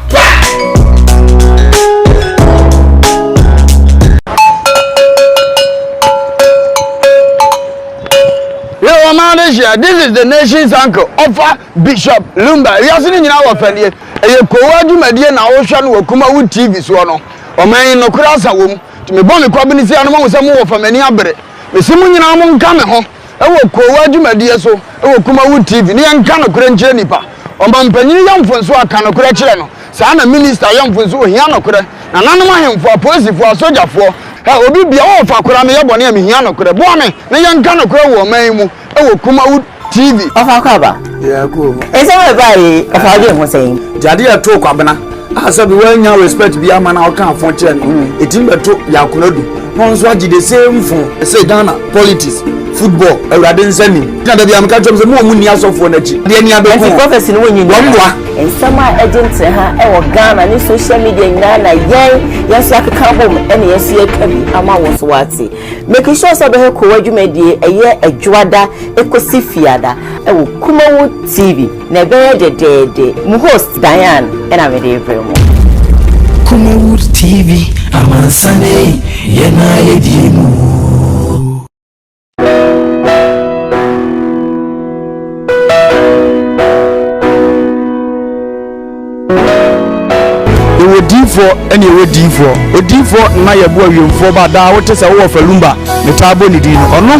this is the nation's uncle offer Bishop Lumba yasini nyina wo fanie eye Koowaa dwumadie na wo hwa no wa KUMAWOOD TV so no oman no kura asa wom to me bon me kwa bini sia no mo se mo wo famani abere me simu nyina mo nka me ho e wo Koowaa dwumadie so e wo KUMAWOOD TV ne nka no kura nkyere nipa omba mpanyini yamfonso aka no kura kyere no saa na minister yamfonso ohia no kura na nanom ahemfo apolisifoɔ asogyafoɔ obi bia wo fa kura me yebone am hia no kura bo me ne yanka no kura wo man mu e wo KUMAWOOD TV ofa kwaba ya ko ese we bai ofa de ho sen jade ya to kwabena asabi wanya respect bia ma na oka afon kire no etim beto ya konodu no nso agi the same phone say Ghana politics football awrade nsani na da bia mka twom se mo mu ni asofo na chi de ni abeko prophecy no wonyi ni ensama agent ha e wo Ghana ni social media nyina na yeso akeka bom ene yeso akabi ama wo so wate make sure so be he Koowaa dwumadie eye adwada ekosi fiada e wo KUMAWOOD TV na be de mu host Diane ena me de vremo KUMAWOOD TV amansane yena yedimu odifo ene odifo na yebo awemfo ba da wote se wo falumba ne tabo ni din ono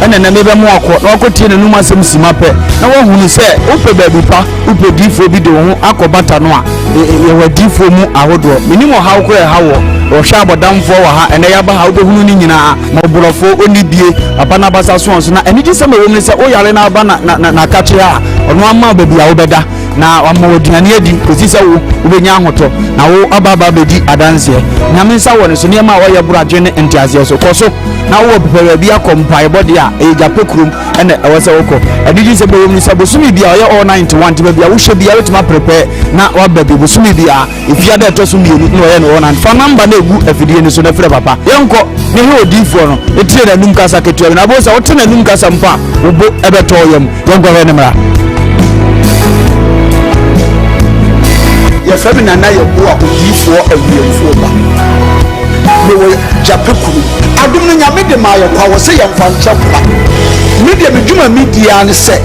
ene na mebe mu akọ na akotie ne num asem sima pe na wo hunu se upe baabi pa upe difo bi de wo akobata no a ye wadifo mu ahodo minimo hawo ko e hawo o hwa abodamfo wa ha ene ya ba ha obehunu ni nyina ma oborofo oni bie abana basa so onso na ene ji se ma wo ne se o yare na aba na kache a ono ama baabi a wo beda na wama wodiane adi kosi se wo ubenya ahoto na wo ababa bedi adanse nyame nsa wo ne so niam a wo ye buradwe ne entiase so koso na wo pepere bia kompae body a e jape krum ene e wo se woko adiji se bo ni se bo sumi bia ye all 91 ti bia wo hwe bia wetima prepare na wa babi bo sumi bia ifia da to sumi ni no ye no na fa number na egu afidie ni so na frɛ papa yenko ne he odifo no etie na num kasa ketua na bo se wo te na num kasa mpa wo bo ebeto yam yenko he ne mra ya famina na ye bo a odifo awiemfo ba me wo japekuru adum no nyame de ma ye kwa wo se ye mfa nchapla media me dwuma media ne se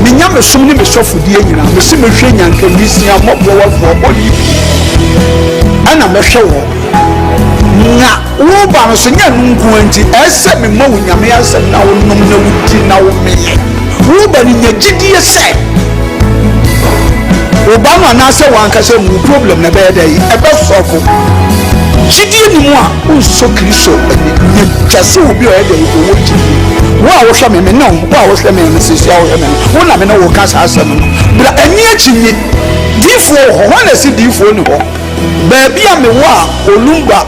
me nyame som ne me sofodie nyina me se me hwe nyanka misia mobbo wafo bodi ana me hwe wo na wo ba no so nya nunku anti ese me ma wo nyame asem na wo nom na wuti na wo meye wo ba ni nyagidie se Obama na se wanka se mu problem na be dey e be sofo jidie ni mu a unso kristo ni twase obi o dey ko wo jidie wo a wo hwa me no wo a wo hwa me se sia wo me wo na me no wo ka sa asem no bra ani achinyi difo ho na si difo ni ho ba bia me wo a olumba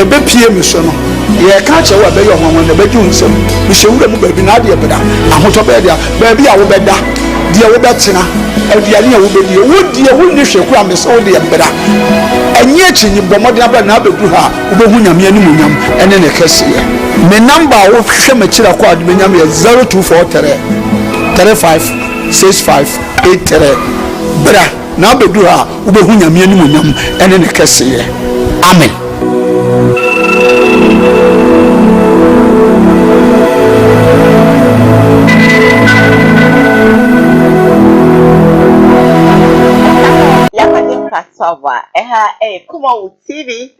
e be pie me so no ye ka che wo be yo ho na be ju nsem me hewura mu ba bi na de beda ahoto be dia ba bia wo beda dia wo betina aduane a wo bedie wo die wo ni hweku a me so de mbra enye chinyi bomode aba na abedu ha wo behu nyame ani munyam ene ne kese me number wo hwe ma kira kwa de nyame 0243 356583 bra na abedu ha wo behu nyame ani munyam ene ne kese amen. Koowaa KUMAWOOD TV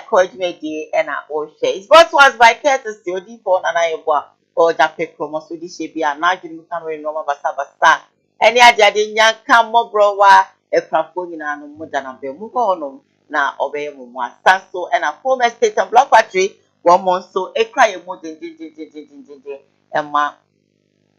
Koojumedi and our share. It's brought to us by courtesy Odipo Nanayobwa or Jape Promo so this should be a Nigerian Cameroon Noma Basa. Any idea the young Camo Browa a Crafona no Mudana Bemukono na obey Mumwa Sanso and a former state and block battery 1 month so a cry more than Emma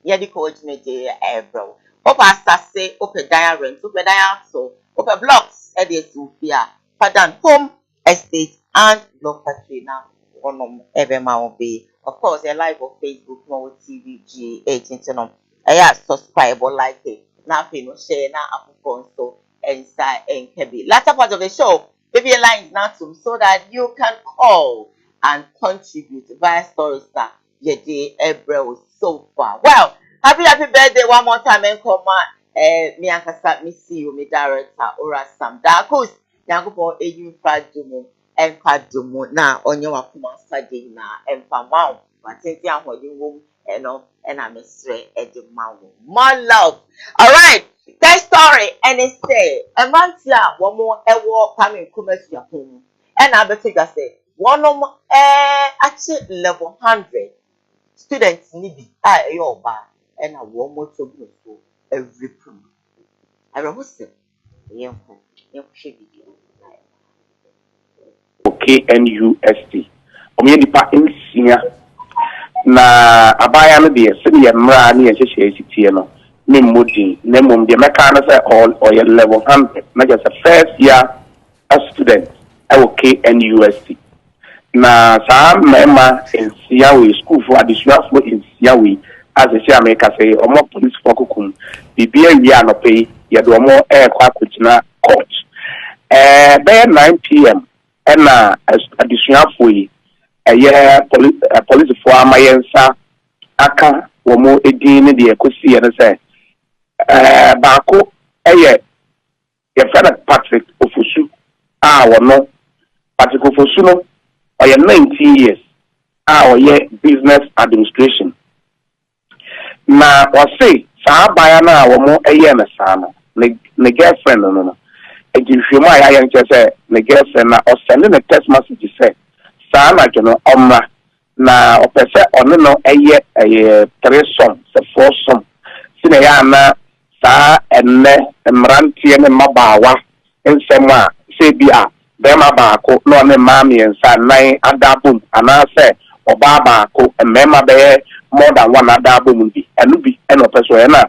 Yadi Koojumedi bro. Opa Sase, Opa Diary, Opa Diary, so Opa Blocks, Eddie Sophia, Padan Home, Estate, and Block Katrina, one of Everma be. Of course, they're live on Facebook, KUMAWOOD TV, G18. Subscribe or like it. Now, share now, Apple phone, so inside and Kebby. Latter part of the show, baby lines now so that you can call and contribute via Story Star. Your day, April, so far. Well, happy birthday one more time and come me ankasa me see you me director Ora Sam Darkos Yankopo eju fadumu enfadumu na onye wakuma sade na emfama matenti ahodi wom eno na mesre edemawo more love. All right, that story and it say emantia wo mo ewo pame kumasu yapon and abetiga say one achi level 100 students nibi yoba and a warm water so every program. I was KNUST. Omiedipa insia na abaya no de se de mra na ye hyehyɛ sitie no me modin na mom de meka na say all level 100 na just a first year as student KNUST na sa mema insia we school for additional for insia we as I say America say omo police for kukum bibia wi anope ye do omo kwa kutina court by 9 p.m. and additional for police for amayensa aka womo edin ne de ekosi ye say baako ye friend Patrick Ofosu wono Patrick Ofosu no 19 years business administration na wase saa baya na womo na saa no ne girlfriend no ejihwemu ya nche say ne girlfriend na o send ne text message say saa na jono omra na opese ono no threesome se foursome sine ya na saa enne mrantie ne mabawa ensem a se bia be mabaako no ne maami ensa nan adabum ana say oba baako emema be more than one other woman be and be an person na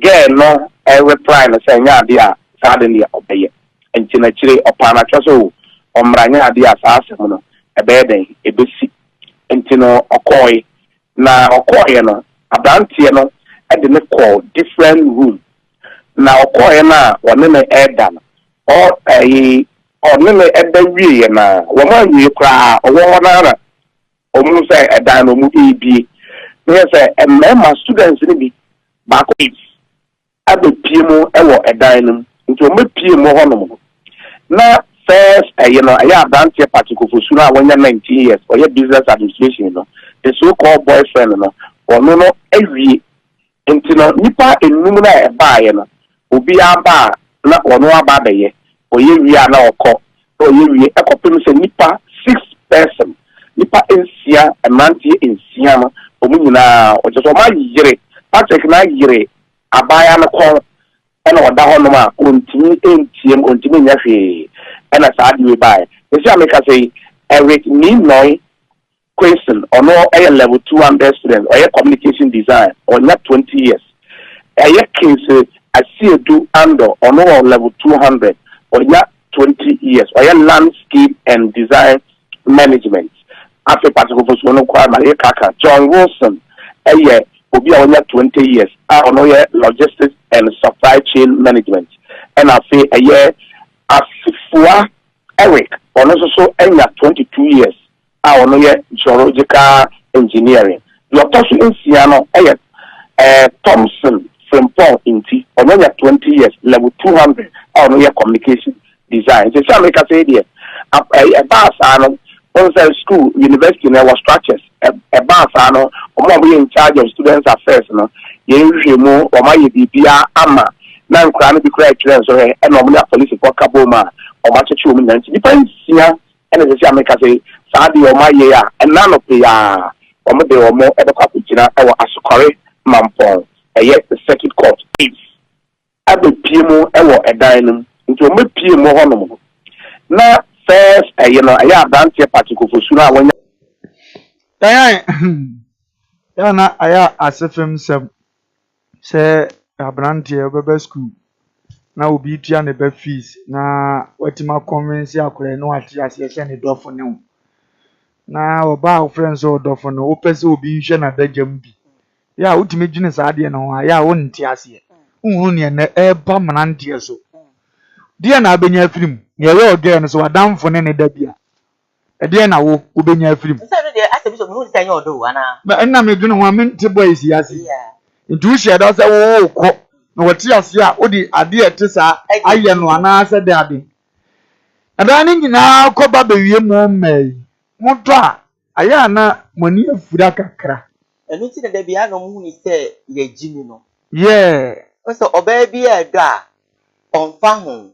girl no reply na say nya dia suddenly obey and chinachire opana twaso omranya dia asasem no ebeden ebesi entino okoy na okoy no abantie no e de ne call different room na okoy na wone na edan or one na edawie na wo ma wie kra owo na omu say edan no mu ebi. Yes, my students in the back at the PMO ewo edainum into me PMO honomo. Now first I have done here particular for sooner when you're 19 years or your business administration, the so-called boyfriend or no every into nipa enumuna e buy obi aba na ono aba be ye or ye wi ana okọ or ye wi ekopem se nipa 6 person nipa ensia amantie ensia no omunyina ojeso ma yire Patrick na yire abaya no ko ena oda ho no ma ontimi entiem ontimi nya hwe ena saa de we bai esi ameka say Eric ni noi question ono level 200 student or communication design or not 20 years case asiedu ando ono level 200 or 20 years or landscape and design management after particular for no kwa ma kaka John Wilson obi a 20 years ono logistics and supply chain management and after asifua Eric ono so 22 years ono geological engineering your person in Siano Thompson from Paul Inti ono 20 years level 200 ono communication design so some make say there a school, university, there was structures. A bath, or in charge of students' affairs. You more or my BPR, AMA, na nkra no bi kra kyerɛ so he e na ɔmo ya police for kaboma ɔmo akyekye ɔmo nanti depends ya e na sɛ America say saa de ɔmo aye a ɛna no pe ya ɔmo de ɔmo e be kwa kugyina e wɔ asokɔre mampɔn ɛyɛ circuit court is abe pie mu e wɔ ɛdan no nti ɔmo pie mu hɔ no na first ɛyɛ no ɛyɛ abranteɛ party kofosu na wɔnya na aya asefem sem se abranteɛ obebe school na obi tua ne be fees na watima convince akore no ati ase se ne dofo ne na oba friends o dofo no opese obi hwe na dagam bi ya utimi gine saa de no ha ya wonti ase unhunu ne na eba mnanteɛ so de na abenya firim ne ye odwe no so wadamfo ne da bia ede na wo obenya firim na me dwene ho amente boys yase nti wo hye da se wo kɔ na wɔte ase a odi ade ete saa ayɛ no ana ase de ade ada ne nyina kɔ ba bewie mo mai moto a aya na moni afura kakra enu ti de bia no mu ni se ye gimi no so oba bia do a onfa ho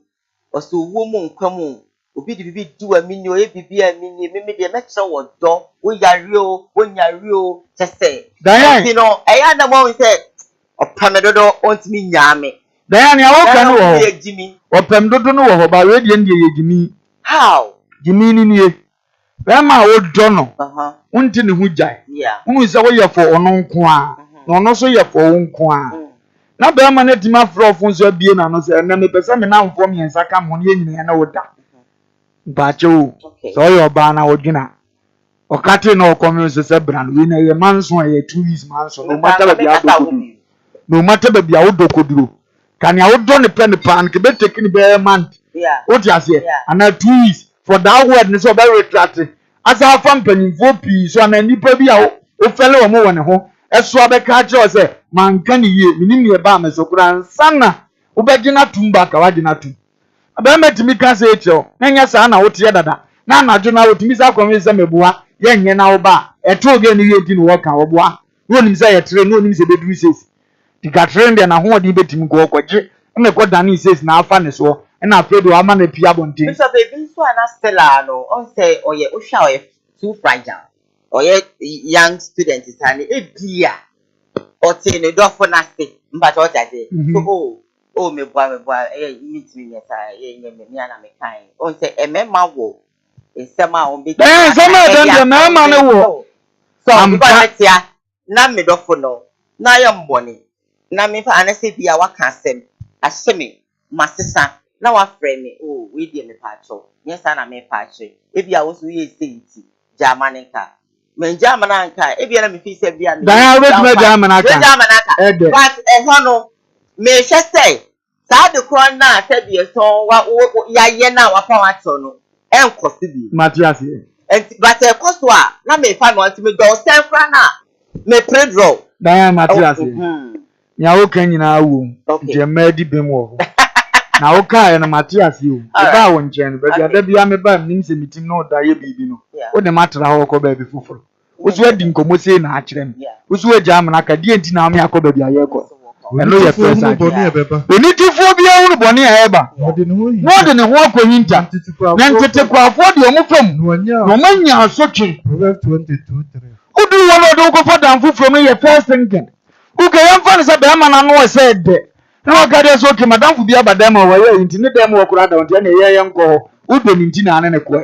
oso wo mu nkwam obi di bibi di wa mini o ye bibi a mini me de me kye wo do wo yare o wo nyare o tese dan no eya na mo se opam dodo ontimi nyaame dan ya wo ka no wo opam dodo no wo ho ba we de ndie ye gimi how gimi ni nie ma wo do no unti ne hu jai unu se wo ye fo ono nko a no no so ye fo wo nko a na be ma na tima frofo so abie na no se na me pese me na mfo miensa ka mo ne nyina na wo da bacho so yo ba na wodwina okate na okomi so se bran we na ye manso ye 2 weeks manso no matter be adokoduro no matter be adokoduro kan ya wodo ne pen pan ke be take ni be month o ti ase ana 2 weeks for that word ni so be retract asa fa mpanimfo pi so ana nipa bi a o fele wo mo wone ho eso abeka kire o se manka ni ye minim ne ba mesokura nsana wo be gina tumba ka wa gina tum abema timi ka se echo na nya sa na wote dada na anadwo na wotimi sa kwame se mebua ye nye na wo ba eto oge ni ye di no woka wo boa no nim se ye tre no nim se beduru ses tika trend na ho odi betimi ko kwagye na ko dani ses na afa ne so na afredo ama na pia bontin Mr. Baby so ana Stella no on say oye o hwa oye too fragile oye young student is ani e bia o te ne dofo na se mba to ta se so oh me boa meet me yes I me ana me kan on say emema wo ensema on be ensema dem na ma ne wo so because tia na me dofo no na ya mboni na me fa ana se bia waka asem ahyeme masesa na wa frame me oh we dey me pacho yes na me pacho e bia wo so ye senti jamanenka me jamananka e bia na me fi se bia dan ya me jamananka but hono me hwe say saa de kron na tabie so ya ye na wa pa wa cho no enkosi bi Matias but ekoso a na me fa no anti me do senfra na me predro dan ya Matias nya wo kan nyina wo je madi bem wo na wo ka na Matias yo ba wo nchen ba bia da bia me ba nim se mitim no da ye bibi no wo de matra ho ko ba bi fufuro wo so adi nkomo sei na akire me wo so agya amna ka die nti na me akoba bia ye ko eno ye pesa oni tifo bia hu boni e ba no de ne ho akonyinta na ntete kwafo de omo fam no manya asotwe 22:3 udu wono do ko fada mfufuro me ye first thinking uke yamfa ne se be ma na no se de na ka de so ke madam fu bia badam wa ye nti ne dem wo kura da wonte na ye yenko udo ni nti na ane ne ko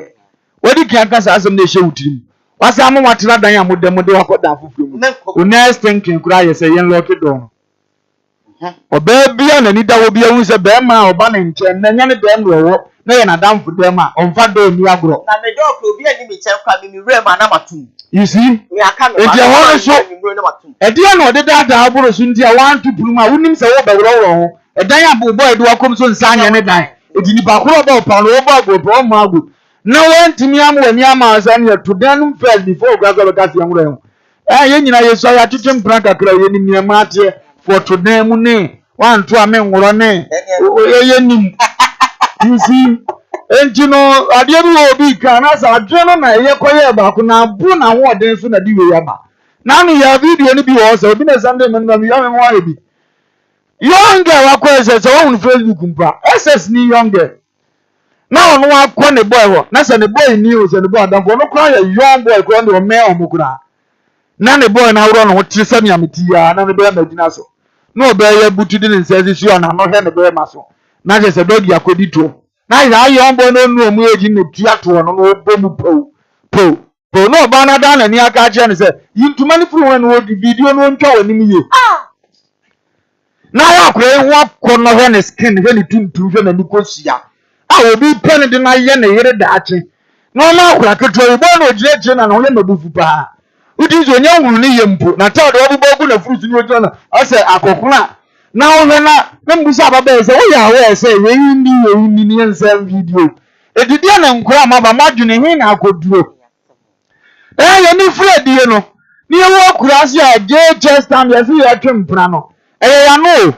wodi kan ka sa asem na ehye wutirim wasa mo watira dan ya modem de wakoda mfufuro mu o next thinking kura ye se yen lock door oba bia na ni dawo bia hu se be ma oba na nchen na nya ne dem wo na ye na damfo dem a onfa do ni agro na me do ko bia ni mi chen kwa mi re ma na matum you see me aka me e ho so e dia na ode dada aburo so ntia wan to puru ma wonim se wo be woro ho e dan ya bo boy do akom so nsa anya ne dan e di ni ba kro ba pa no ba go pro ma go na wan timi am wani ama sa ne to dan first before go go ka se amuro ho ye nyina ye so ya titim plan kakra ye ni mi ma ate for to dan mu ne wan to ame nworo ne ye nim you see enjino ade bi obi kan na sa adwe no na ye koye ba ko na bu na ho den so na di we ya ba na no ya video ni bi wo so obi na Sunday man na mi ya me ho ayi bi Younger wako says on Facebook mpa. SS ni younger. Now no akọ ne boy ho. Na say ne boy news and the boy dan no cry a young boy ko no me omukura. Na ne boy na woro no wote se me ameti ya na ne be magina so. No be ya butu din say si on na no he ne be maso. Na je say dog yakodi to. Na ya young boy no no mu eji ne tuato no no bomu po. No ba na dan na ni aka je ne say yintuma ni furu when wo video no ntwa wani mi ye. Na ya kure ho akọ he ne skin he ne tuntum he na ni kosia. Obi pen de na ye ne yere daache no na akura keto ibo na ojireje na ho ye mabufu pa udi zo nya hunu ni yempo na ta de obubo gu na fruit ni ojo na o se akokuna na ho na mbusa baba se wo ya we se ye ni ensem video edidi na nkura maba madwene hin na akoduro ye ni Fred ye no ni wo akura se a JHS stand ye se ye twempra no ya no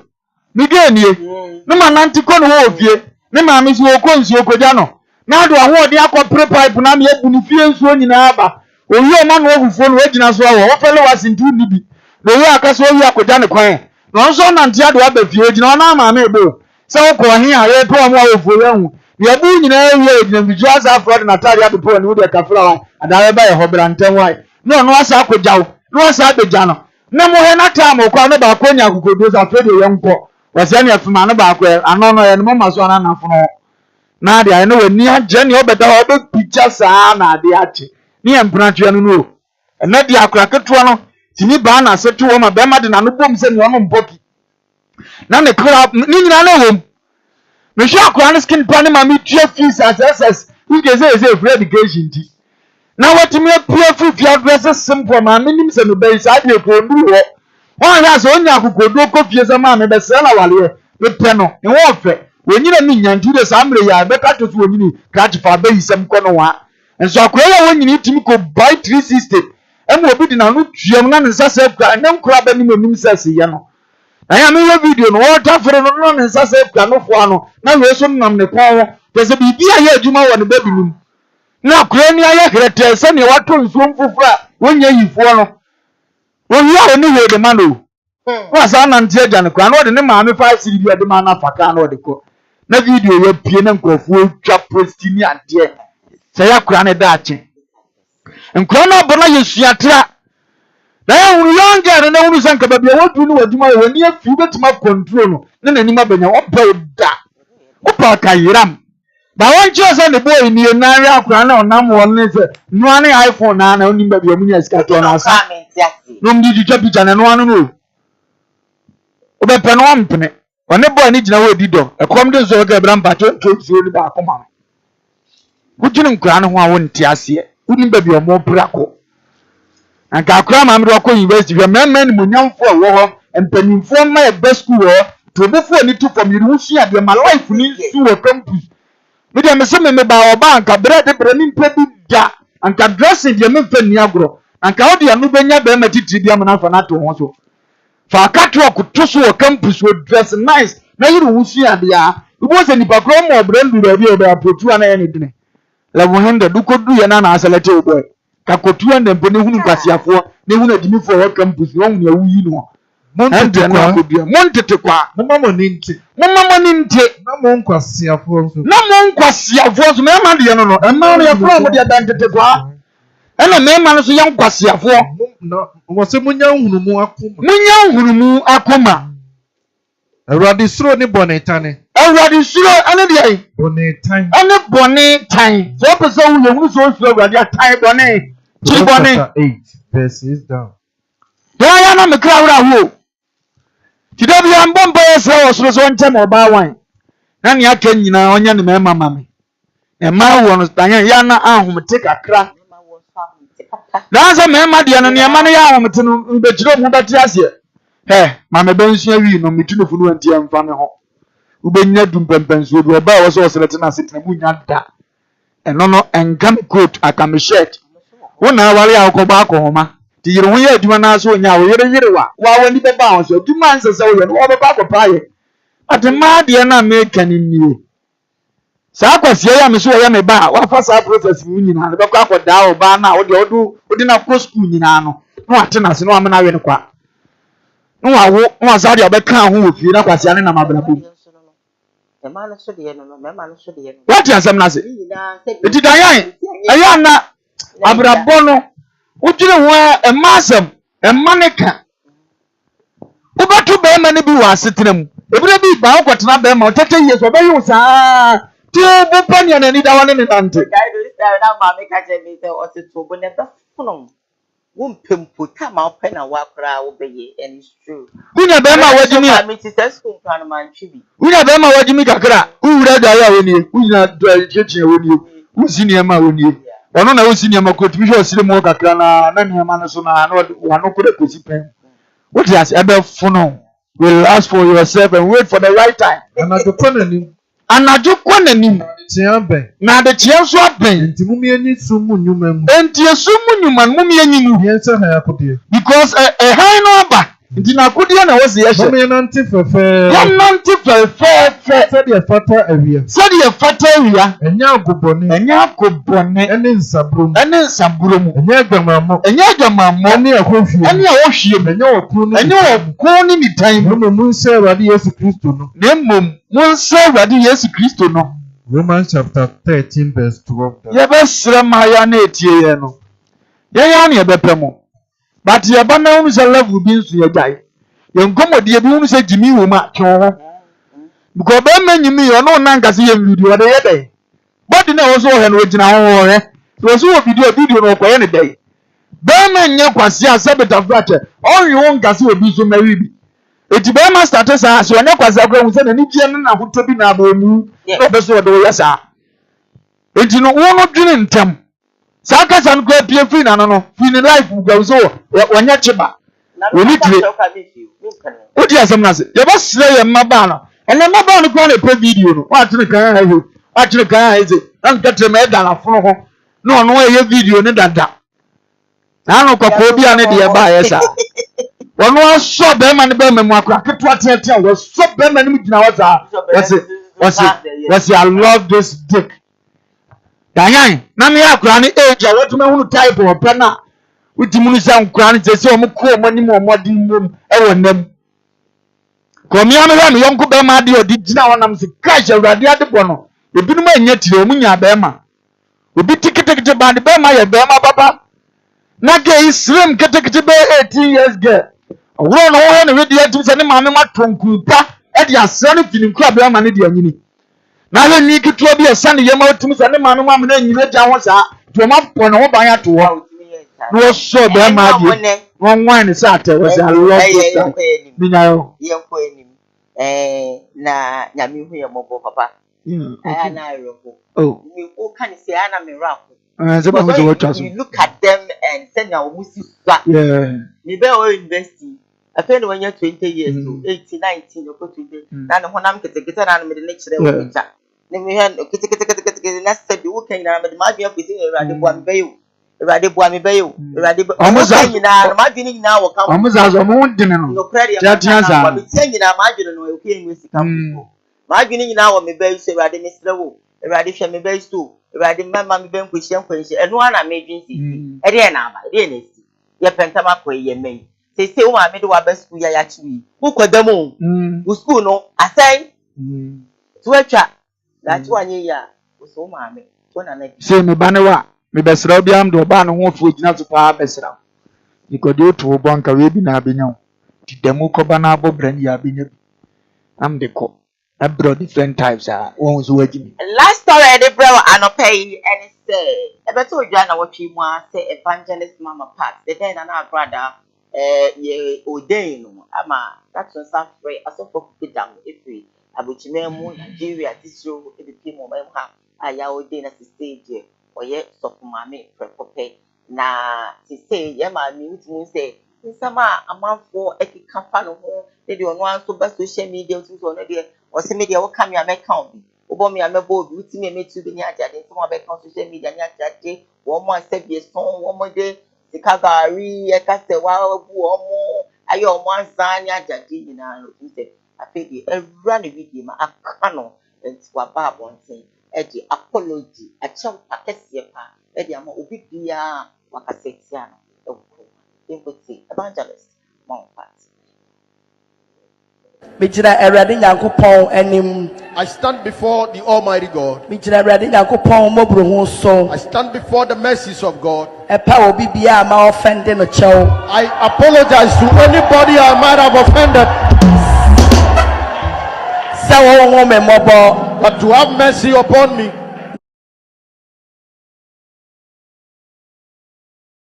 mi de nie no mananti ko no wo fie ne ma mi so ko nsuo koja no na do aho de akopre pipe na me ebunu fie nsuo nyina aba oyi o ma no ofufuo no agina so awo ofele wasintu nibi no yi akaso oyi akoja ne kwan no nso na ntia do aba fie agina na ma me ebo se wo ko hin a ye to mo ofufuo yahu ne ebu nyina ewie agina bi just afro na tari abepo ne wo de kafra wa adawe ba ye hobra nten wa no asa akoja wo no asa abeja no na mo he na ta mo kwa ne ba ko nya akokodo sa fe de ye nko wase ne afuma ne ba ko ano no ye no maso na nafono na de ene wani agye ne obeda obe picture saa na de ache ne empratwe no no ene de akura keto no tini ba na setu wo ma be ma de na no bom se ne ono mpoki na ne kra ni nyina na wom me hwa akura ne skin pa ne ma me tue fees as nke say free education ti na watimi pure free address simple ma me nim se no be sa de ko ndu ho wọ́n yà sọ onya akokodo kofie sẹ maa mi bẹ sẹ na wale be pẹ no ne wọ́n fẹ wonyina ni nyantu de sa amre ya be ka to so wonyini kratch fa be yisem ko no wa enso akora ya wonyini timi ko buy 360 em obi di na no tuam na nsa se kra ne nkora ba ni monim sese ye no na ya me video no water fere no no nsa se kra no fo ano na we so nam ne kon ho de se bibi aye adwuma wo ne ba binum na akora ni aye krete se ne wato nsuo mfufura wonya yifo no won ya oni we de mano wa sa na ntie gya ne kwa na de ne maame 5 cedi bi de ma na faka na de ko na video ya pie na nkrofo twa postini ade se ya kura ne daache nkro na bona yesuatra na ya hunu yonga na hunu sanka ba bia wodu ni waduma wani afi betima control no na nani ma banya opa opa kayiram ba won che se ne boy ni na ri akura na onam won ne se no ane iPhone na oni ba bia munya sika to na sa no mdi twa picture na no anu no obepe no ampene one boy ni gina we dido ekom de zo ga bram pa to zo ni ba akoma wujini nkura no ho a wonti ase uni ba bia mo brako anka akura ma mdo ko university hwe memmen ni munyamfo wo ho empanimfo ma e best school ho to bofo ni to from yusu ya de my life ni su wo campus me de me se me ba oba anka bread ni mpebi da anka dressing de me fani agro anka odi anu benya be ma titiri bia me na fa na to ho so fa katro kutoso wo campus wo dress nice na yiru wusu ya dia ubo se nipa kro mo brandu da bi o da protu ana ye ni dine la wo hende du kodu ye na na aselete o boy ka kotu ande mpene hunu kwasiafo ne hunu adimi for wo campus wo hunu ya wuyi no montete kwa mama ni nte na mo nkwasiafo so me ma de no e ma no ya fro mo de dantete kwa ena me ma no so ya nkwasiafo no wo se munya hunu mu akoma Awurade suro ni bonetane Awurade suro ane de ai bonetane ane bonetane so pese wo ye hunu so suro Awurade atai bone ti bone 8 verses down ya na me kra wura wo ti da bi an bomba yesa wo suro so ntem oba wan na ne aka nyina onya ne mema mame e ma wo no tanya ya na ahomte kakra danza mema de no ne ma ne ya ahomte no mbejiro mu beti ase mame bensu awi no mitunu funu anti amfa me ho ubenya dumpempenso do ba wo so selete na setena mu nya da eno no engam coat akam shirt wona wale akoba akoma ti yiro ye aduma na so nya wo yire wa wani be ba won so aduma nsese wo ye no wo be ba akopa ye atema de na make ni nie sa kwasie ya me so ya me ba wa fa sa process mu nyina be kwa akoda wo ba na wo de na ko school nyina no no ate na se no amena we ne kwa no awo no asade obeka ho wo fie na kwase ane na mabrabo The man should be no, my man should be. what you asem na se eti dan aya na abrabo no wodwene ho e masem e maneka ubatu be ma ne bi wa asetena mu ebire bi ba okotena be ma otete yeso be yu saa ti bo pania na ni da wane ne nante Guy do say na ma make catch me say o se to bo ne be funo wo mpempo ta ma open na wa kra wo be ye and it's true unya be ma wajimi a me ti say school plan man chibi unya be ma wajimi kakra uwura da ya woni unya do cheche woni usini ma woni ono na usini ma ko timi hwe osire mo kakra na ne ma no so na wano kure kosi pen what is ebe funo will ask for yourself and wait for the right time anaju kwanani tiambe na de tienso aben enti mumienyi sumu nyuma mu enti sumu nyuma mumienyi nu yensa ha yakode because a high number nti na kodie na wose ye hye nanti fefe nanti fefe sede fata awia enya agobone ene nsabrom enya adwamammo ene ahofie ene ahohie enya okunu ni time mu nse Awurade Yesu Kristo no nemmom mu nse Awurade Yesu Kristo no Romans chapter 13 verse 12 ye be sra ma ya na etie ye no ye ya na ye bepemo but ye ba na unu se level bi nsu ye gyae ye nkomodie bi unu se jimi wo ma twa because be manyimi yo no na nkase ye video de ye dey body na wo so he no gina ho he wo so wo video no koye ne dey be manye kwase asabeta frache o yi wo nkase obi so mari bi eti be ma start sa so ne kwase akwa hu se na ni die ne na hoto bi na abonu no be so do ye sa eti no wo no dwene ntem saka san ko pie free na no free ni life go so wonya chiba woni dire odi asem na se ye ba sire ye maba no ene maba no kwa na pe video no wa tire kan ha ho wa tire kan ha eze an katre me da na foro ho no no ye video ne dada na no kokko bi ane de ba ye sa wono aso be ma ne be ma mu akra ketwa tete wo so be ma ne mu gina wa sa wasi I love this dick danyan na me akra ne age a wotuma hunu type of pena wutimu ni sa nkra ne se o mu ko mo ni mo modin mom e wonam komi ame wa me yonko be ma de odi gina wonam se cash Awurade ade bo no ebinum anya tire mu nya be ma obi tikitikiti ba de be ma ye be ma papa na ge isrim kitikiti be 18 years girl wo no wo ne wedi atim se ne ma me ma tonkupa e de asra ne fini nkra be ma ne de anyini na he ni kitwa bi esa ne yema otum se ne ma no ma me na anyina gya ho sa to ma po no ho ban ya to wo no so be ma de won wan ne sa ate was I love this binyayo yenko enim na nyame hu ye mobo papa aya na roko oh me o kan say ana me rako so ba mo to you look at them and say na wo musi swa yeah me be o university afa no wanya 20 years to 18 19 o ko 20 na ne honam ketekete na me de ne kire wo picture ne me han ketekete na sabi wo kan na me de ma bia kwesi Awurade bo am bayo Awurade bo am bayo Awurade bo nyina ma dwene nyina wo kan omuzazo mo dine no no credit tia sa ma tia nyina ma dwene no e ko enwe sika ma dwene nyina wo me bayo se Awurade mesre wo Awurade hwe me bayo sto Awurade mama me ben kwanhye eno ana me dwene sisi e de na aba de na si ye penta makọ ye men se wo ma me de wa ba school ya chiwi wo kwadam wo school no asai to atwa da chi wanye ya wo so ma me to na na se me ba ne wa me besra obi am do ba no ho fu gina so pa besra ikode to bo anka we bi na abenya ti demu ko ba na abobra ni abenya am de ko abro different types won so wagimi last story de bro anopay and say e beto odwa na wotwe mu a say evangelist mama part the day na na brother ye ordain no ama that's on Saturday aso for kidam every abuchime mu Nigeria tisro e be mo ba ha aya ordain na stage oye sofumame prepope na ti say ye ma mi utu say nsama amanfo ekika fa no ho de de ono anso ba social media utu so no de o se media wo kam ya make count obo mi amebo obi uti mi emetu bi ni ajade nso mo be count social media ni ajade wo mo asebie son wo mo de sikagari e ka se wa bu wo mo ayo mo ansan ni ajade nyina no tuse afedi ewura ne video ma aka no enti wa ba bonten e di apology a chew pakese pa e di ama obi bia wakasetia no e ko evangelist mom part Mejira Erade Nyankopon enim. I stand before the Almighty God. Mejira Erade Nyankopon mobro ho so. I stand before the mercies of God. Epa obi bia ma offend no chew. I apologize to anybody I might have offended. But to have mercy upon me.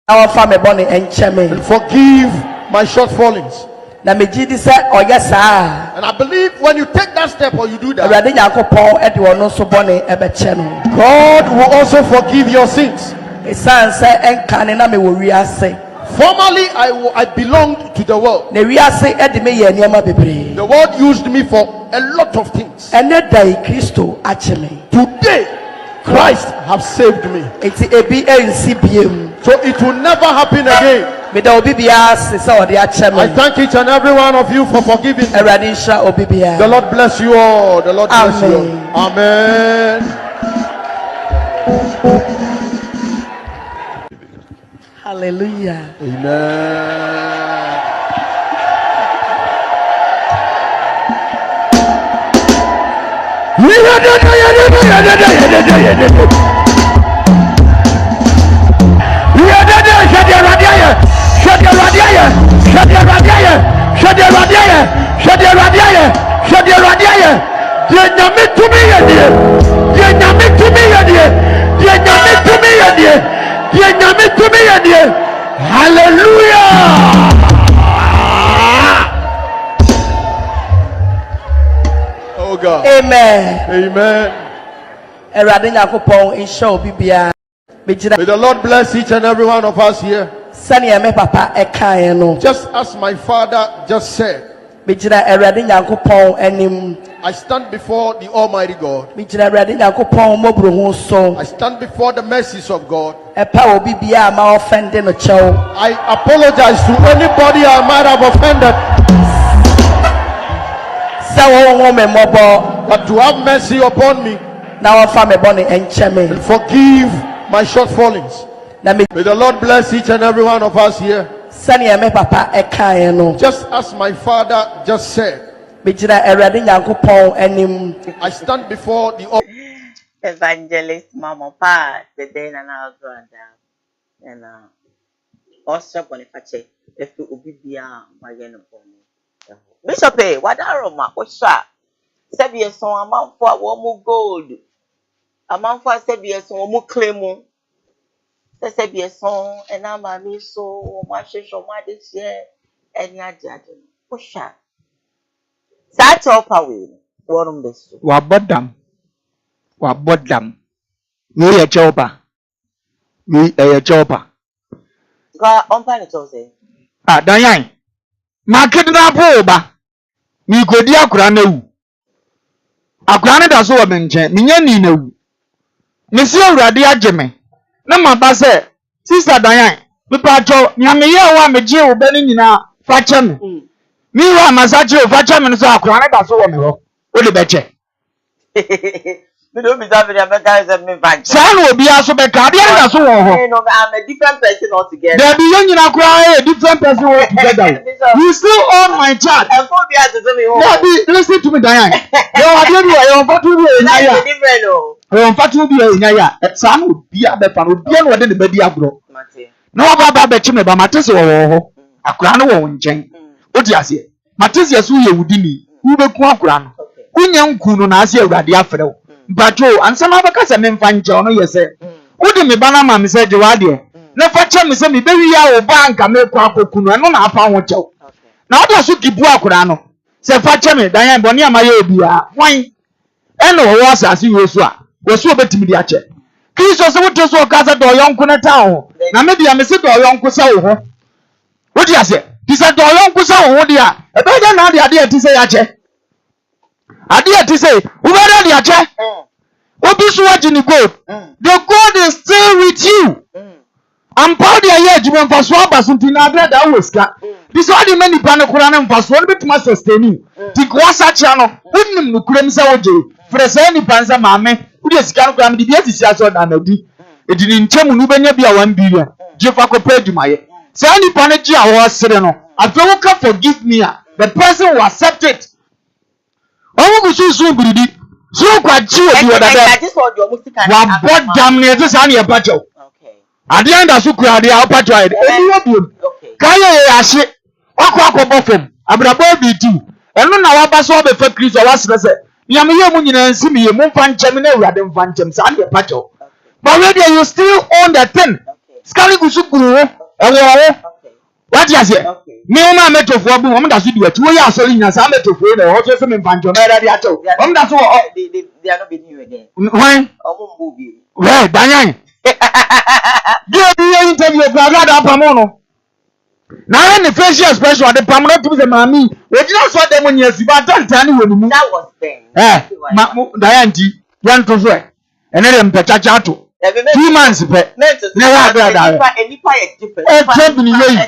Our family bonny and forgive my shortfallings. And I believe when you take that step or you do that, God will also forgive your sins. Formerly, I belonged to the world. The world used me for a lot of things. Today, Christ has saved me. So it will never happen again. I thank each and every one of you for forgiving me. The Lord bless you all. The Lord bless you all. Amen. Hallelujah. Amen. Hallelujah. Oh God. Amen. Amen. May the Lord bless each and every one of us here. Just as my father just said, I stand before the Almighty God. I stand before the mercies of God. I apologize to anybody I might have offended. But to have mercy upon me and forgive my shortfallings. May the Lord bless each and every one of us here. Just as my father just said, I stand before the Evangelist Mama Pa, the day and our grandam, and also Boniface, if you will be beyond my Bishop, what aroma, what shot? Sebius, so a month for one more gold. A month for Sebius, one more claim. Sebius song, and I'm a miss so much or my this year, and your judging. What shot? Such up away. One this. Wabodam. We a chopper. We a chopper. God, on planet, say. Ah, Diane. Market na poba. Mi kodi akura na wu. Akura ne da so wo menche, minya ni na wu. Mesi awurade ageme. Na maba se, Sister Diane, me pa cho, nyame ye wa meje wo be ni nyina fa che me. Mi wa masaje o fa che me no so akura ne da so wo me ho. Wo de be che. Me don't be that very guys and me back. San obi aso be ka de da so wo ho. No, I'm a different person altogether. There be yen nyina akura a different person altogether. You still own my child. And for be as to me home. No, listen to me, Diane. You are doing what you want to do. Different, oh. You want to be in Naya. Some would be a better, would be able to be a bro. No, Baba Betchim, but Matis or a crown won't change. What you say? Matis, who you would me, who will walk around. Young Kuno Nasia Radiafro. But you and some other cousin and find John, you say. Wouldn't me Banama, said you are dear. No, for chum, send me very young bank and make Quaco Kuno and not found what you. Now that's what keep walk around. Say, Fatchame, Diane Bonia, my obia. Why? And no was as you was so better me the ache. Jesus, what does so casa do young kuna town? Now maybe I miss it or young kusa. What do you say? This a do young kusa, what dear? A better now the idea to say ache. Idea to say, who better the ache? What is watching the God? The God is still with you. I'm proud of your age when for swap as until now that was got. This all the many panakurana for one bit must sustain you. The Koowaa channel, wouldn't you claim so? For the same panza mamma, who is Galgram, the BS and a D. It didn't tell me when you be a 1 billion. Jeffako paid my. Sandy Panagia was Sereno. I don't forgive me. The person who accepted owu gusu biridi so kwachi obi odada wa bodam ne te sa na ye pacho ade anda so kura ade a pacho ade ebi obi kaye ye ahye akọ bofom abrabo bi tu eno na wa ba so be fa Kristo wa se nyame ye mu nyina nsi me ye mu mfa nchem na awurade mfa nchem sa na ye pacho but where you still own the thing skali gusu kuru ewo what you say me uma metofo abu mo da so di wati wo ya asori nya sa metofo na ho so se me mfa nchem na ade acho mo da so they are not being you again when omumbu bi well danyan do you interview brother apamono na any facial expression the permanent to the mami we just saw them on yes but tantani we ni that was then ma dayanti yan to so ene dem pechacha to 2 months pe na ya brother enipa ye different e ni yeyi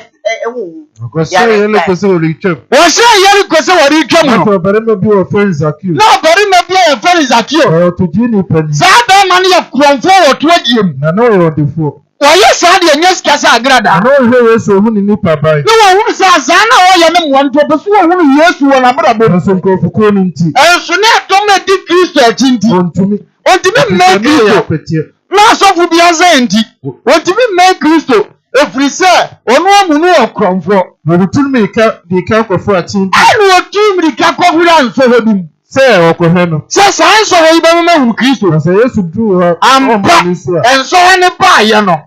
ko se yele ko se wori twem wo se yele ko se wori twem no bari me bi o friends akio no bari me bi o friends akio to ji ni pani za ba man ye kronfo wo to adiem na no yo defo oye sa de nyes kasa agrada no he yesu hu ni pa bai no wo sa za na wo ye ne mo nto be so wo hu yesu wo na brabo so ko fuko ni nti enso ne dom na di Kristo achinti ontimi me Kristo na so fu bia zenti ontimi me Kristo efri se onu amunu okromfo wo tumi ka di ka kofo achinti anu wo tumi ka kofo ran so hodum se okohe no se san so ho ibe me hu Kristo se yesu du ha amba enso ne ba ye no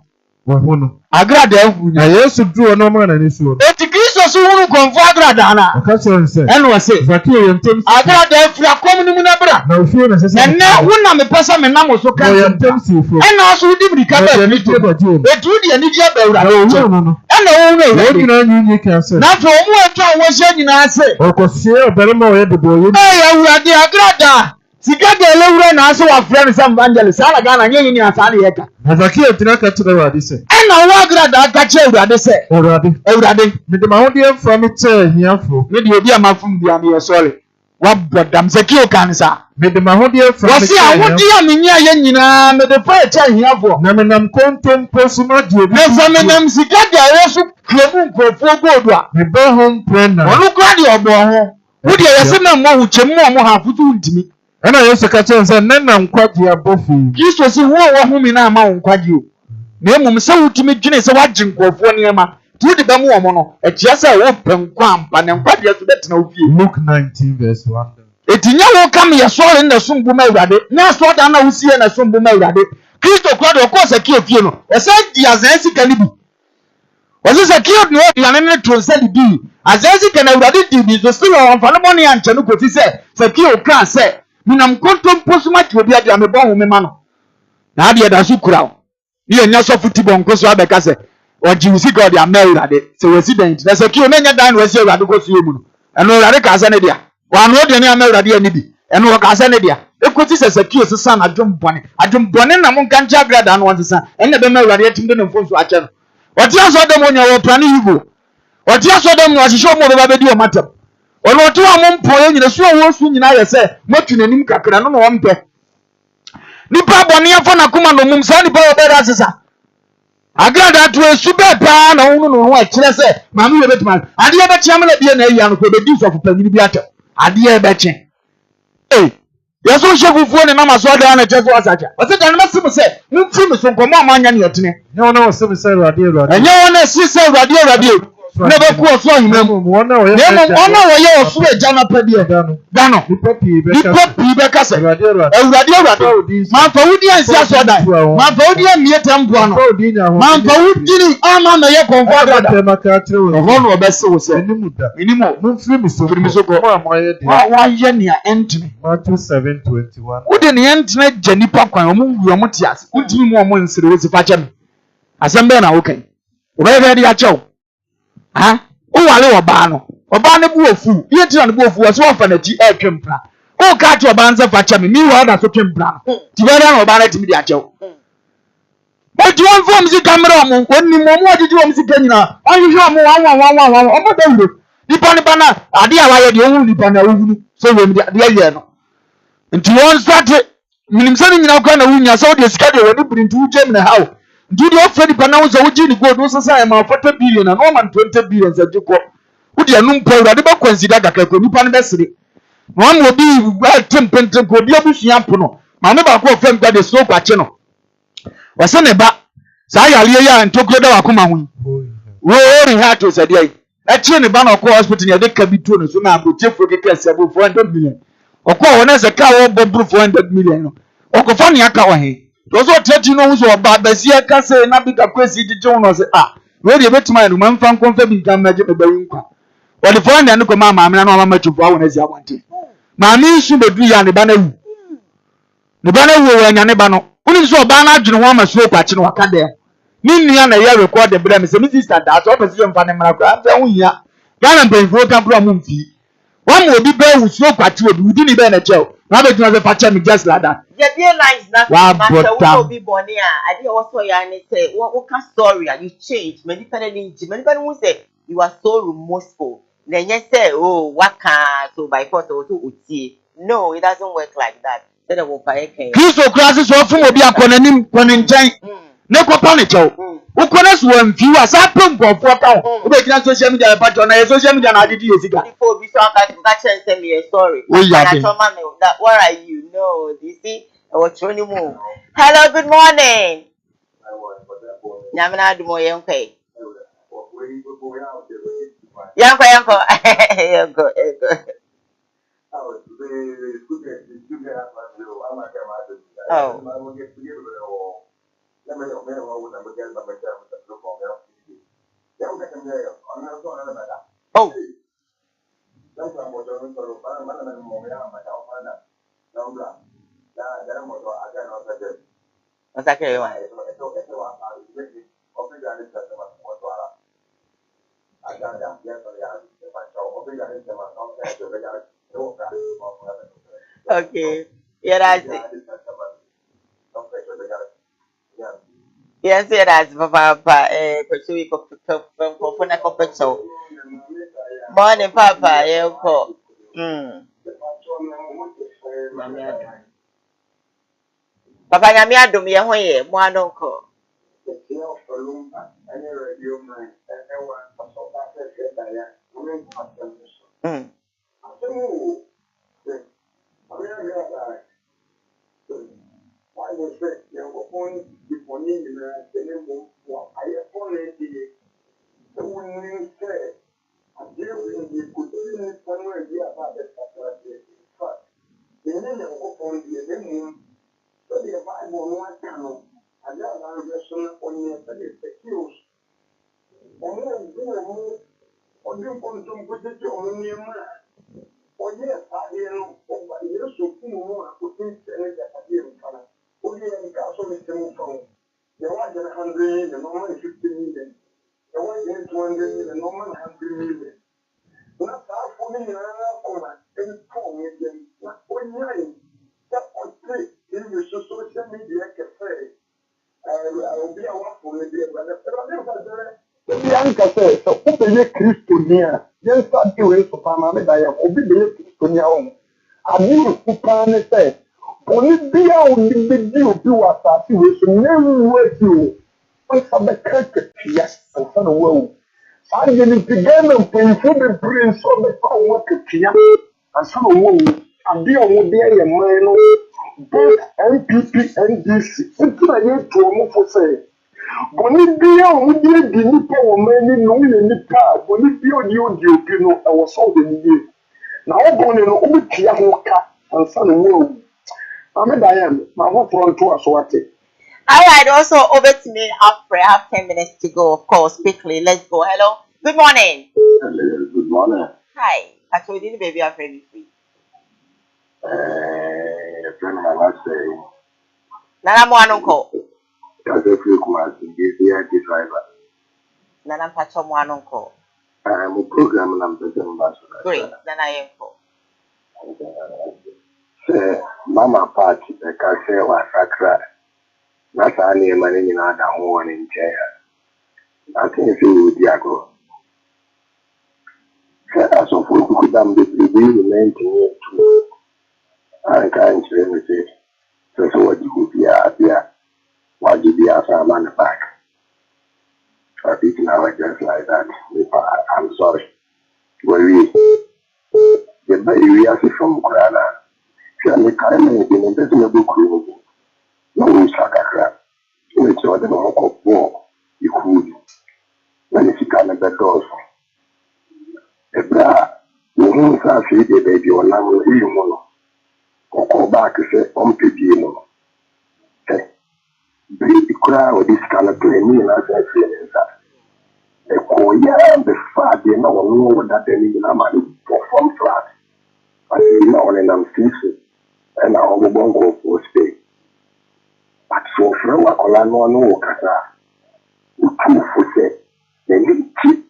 wo no agrada afu na yesu du no ma na ni so eti Kristo so hunu konfo agrada na ka so nse enu se zakio yentem agrada afu akom ni mu na bra na ofie na sese na wona me pesa me na mo so kan yentem si fo ena so di bi ka ba ni to etu di ani dia ba awura no ena wo no e nyina nyinyi ka se na to mu etu a wo hye nyina se okosie obere ma wo ye debo ye awura di agrada sika de lewura na so wa friend sam evangelist ala ga na nyenyi ni asale ye ka zakio tina ka tira wa dise ena wo agrada ka che awurade se awurade me de ma ho de mfa me che hiafo me de obi amafum bia me sorry wa bodam zakio kan sa me de ma ho de mfa me wasi awodi a me nya ye nyina me de fa che hiafo na me nam kontom posuma die me fa me nam sika de ayo so klemu nkofo godu a me ba home planner onu kwa de obo ho wo de yese na mo hu chem mo ha futu ntimi ana yesu ka chen se nna nkwaji abofu Kristo si wo ho mi na ma nkwaji o na emum se wutimi dwene se wagye nkofo niema tu de ba mu omo no etia se wo penkwa ampa ne nkwaji aso betena ofie Luke 19 verse 1 etinya wo kam ye sori na sumbu ma awurade na so da na wusie na sumbu ma awurade Kristo kwa de ko se ki ofie no ese di azansi kanibi wose se ki no di anene to se di azansi kana awurade di bi so still on fa no boni anche no koti se ki o kan se minam kontom posuma ti obi ade amebo ho me ma no na ade da su kura ni enya so futi bonko so abeka se oji usi god ya mewrade se resident na se ki o nenya dan wasi awrade ko so emu no eno awrade ka asa ne dia wa no de ne amewrade ani bi eno ka asa ne dia ekoti se ki o sesa na adwumbone na mo nka ncha agrada no wonsesa enne be mewrade atimde ne mfonso ache no oti aso de mo nya wo plani higo oti aso de mo ahihye mo be ba bedi o matam ono to amompo ye nyina so wo su nyina ye se motu nanim kakra no wo mpe nipa boni afo na kuma no mum sa nipa obere asesa agrada to esu be pa na wo no ho a kire se mamu ye betima ade ye betia me na bie na eya no ko be di so fopanyini bi ata ade ye beche yeso shefufuo ne mama so da na cheso asacha wase dan ma sim se mfi me so nkomo amanya ne yetene ne wona wo sim se awurade enye wona si se awurade ne be ku oso ahima mu wona wo ye oso eja na padie dano nipa pi be kase awurade ma fa wudi ansi aso dan ma fa wudi amiete mboa no ma fa wudi ni ama na ye konfo da no obese wo se minimo mfiri mi so ko ma ye de wa ye ne entene Matthew 7:21 wudi ne entene janipa kwan omu tias wudi mu omu nsire wo sifa chem asembe na wo kan wo be de achew ha o wale oba no bu ofu ye tira no bu ofu so ofa na ti e twempra o ka ti oba nza fa chame mi wa da so twempra ti be na oba na ti mi di achew but one form si camera mo onni mo mo didi o mi si kanyina on hwe mo wan o mo da wuro nipa ni bana ade a wa ye de ohun nipa na ohunu so we mi de ye no nti won start minim se ni nyina kwa na wunya so de sika de woni brintu jem na hawo Did you offer the panels of Jini go to society my 40 billion and no man 20 billion said you go? Would you know, I never consider that I could be pan best. One will be well tempted go be able to yampuno. Maneba ko fem kwa de slow kwache no. Wase ne ba. Sa ya liye ya ntokro da wakoma hu. Wo ori ha to se dey. E chi ne ba na ko hospital ya de ka bi to no so na go chefro ke kase 400 million. Okwa wona se ka wo bobru 400 million no. Okofa ne aka wa he. To so tete no so ba basia ka se na bi ka kwesi di jo no se ah. We dey betima no man fan konfa bi gam na je be bayin kwa. Wo de 400 no ko ma ma na no ma chufu awona zi abonte. Maame nsu bedu ya ne ba na wu. Ne ba na wu wa nya ne ba no. Uni so ba na adwene ho amasuro kwache no waka de. Ni nua na ye record the brand say me sister da so person mfa ne mara kwa fa hu ya. Ya na benfo kan pro mu mfi. Wa mo obi ba wu so kwache obi udi ni be na cheo. Na be tuna say fa che me just like that. Yeah, dear lines na matter we be born here. I dey also ya ne say what kind story you change. Many people who say you are so remorseful. Then you say, oh, what can so by force or to uti. No, it doesn't work like that. Say the wo pa eke. Kristo Christ so fun obi akonanim konenchen. Ne ko pa ne chew. Ukona so amfi wa sa pem nkofo ka ho. Obe kina social media pa jo na social media na adidi yesiga. Before we saw that say me sorry. That where are you? No, you see, what's your name? Hello, good morning. Nyamina adumo yenko. Yanko. Oh. What's that carry on? Okay. Yeah, that's it. Yes, yeah, that's Papa. Pursue from a couple so. Morning, Papa. Yeah, call. Papa, nyame adom ye ho ye, mo adonko. Alright, also over to me after I have 10 minutes to go, of course, quickly. Let's go. Hello. Good morning. Hello, good morning. Hi. Actually, didn't baby are very free. A friend of mine say, Nana mo anonko. That's a few commands in the driver. Nana pacho mo anonko. I'm a program and I'm the ambassador. Great. Nana yenko. Mama party, the cashier was sacred. That's only a man in another one in chair. I think you would go. As of who could damn the remain to me. I can't say it. So what you could be out there. Why did you have some on the back? I think now I just like that. I'm sorry. But we, the by we are from Kurana. Surely, Karen, in the personal crew. No, Sakakra. Which are the local war. You could. When it's kind of the doors. A bra, you can't see the baby or now, you or call back and say, Pidino. Hey, the crowd this kind of play me, and I say, the Koya, the fat, you know that they need a man for some flat. I see now and I'm ceasing, and I will go for stay. But so from a colano, no, Kasa, you can't say, they need cheap.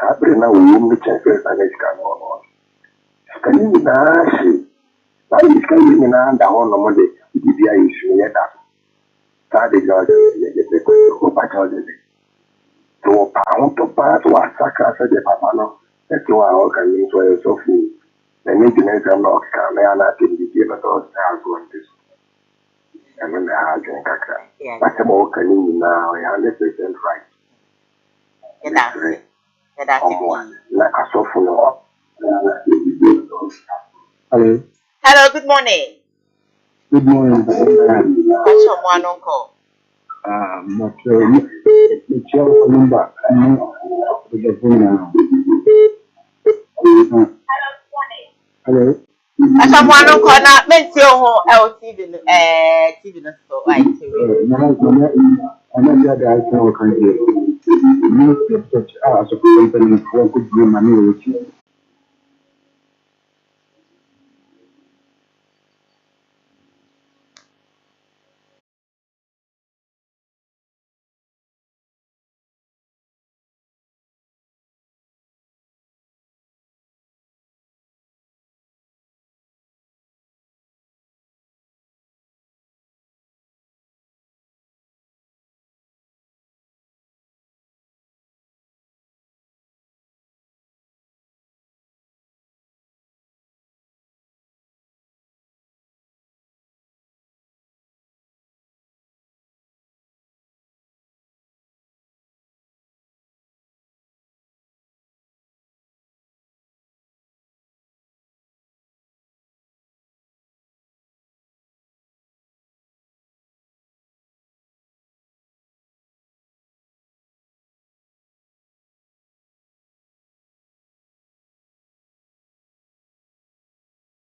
I bring now you meet and first and it's can on. Can you see? Why is coming in and down on Monday? If you are issuing it up. Saturday, so, pound to pass what Saka said, Papa, that you are all coming to a Sophie. The maintenance are not coming and I think you give a dog stars on this. And then the hard and Kaka. But the more can you now, 100% right. And that's it. And that's it. Like a sofa. Hello. Hello, good morning. Good morning. What's your one uncle? Number. Hello. As someone who cannot mention your LTV, TV, so I I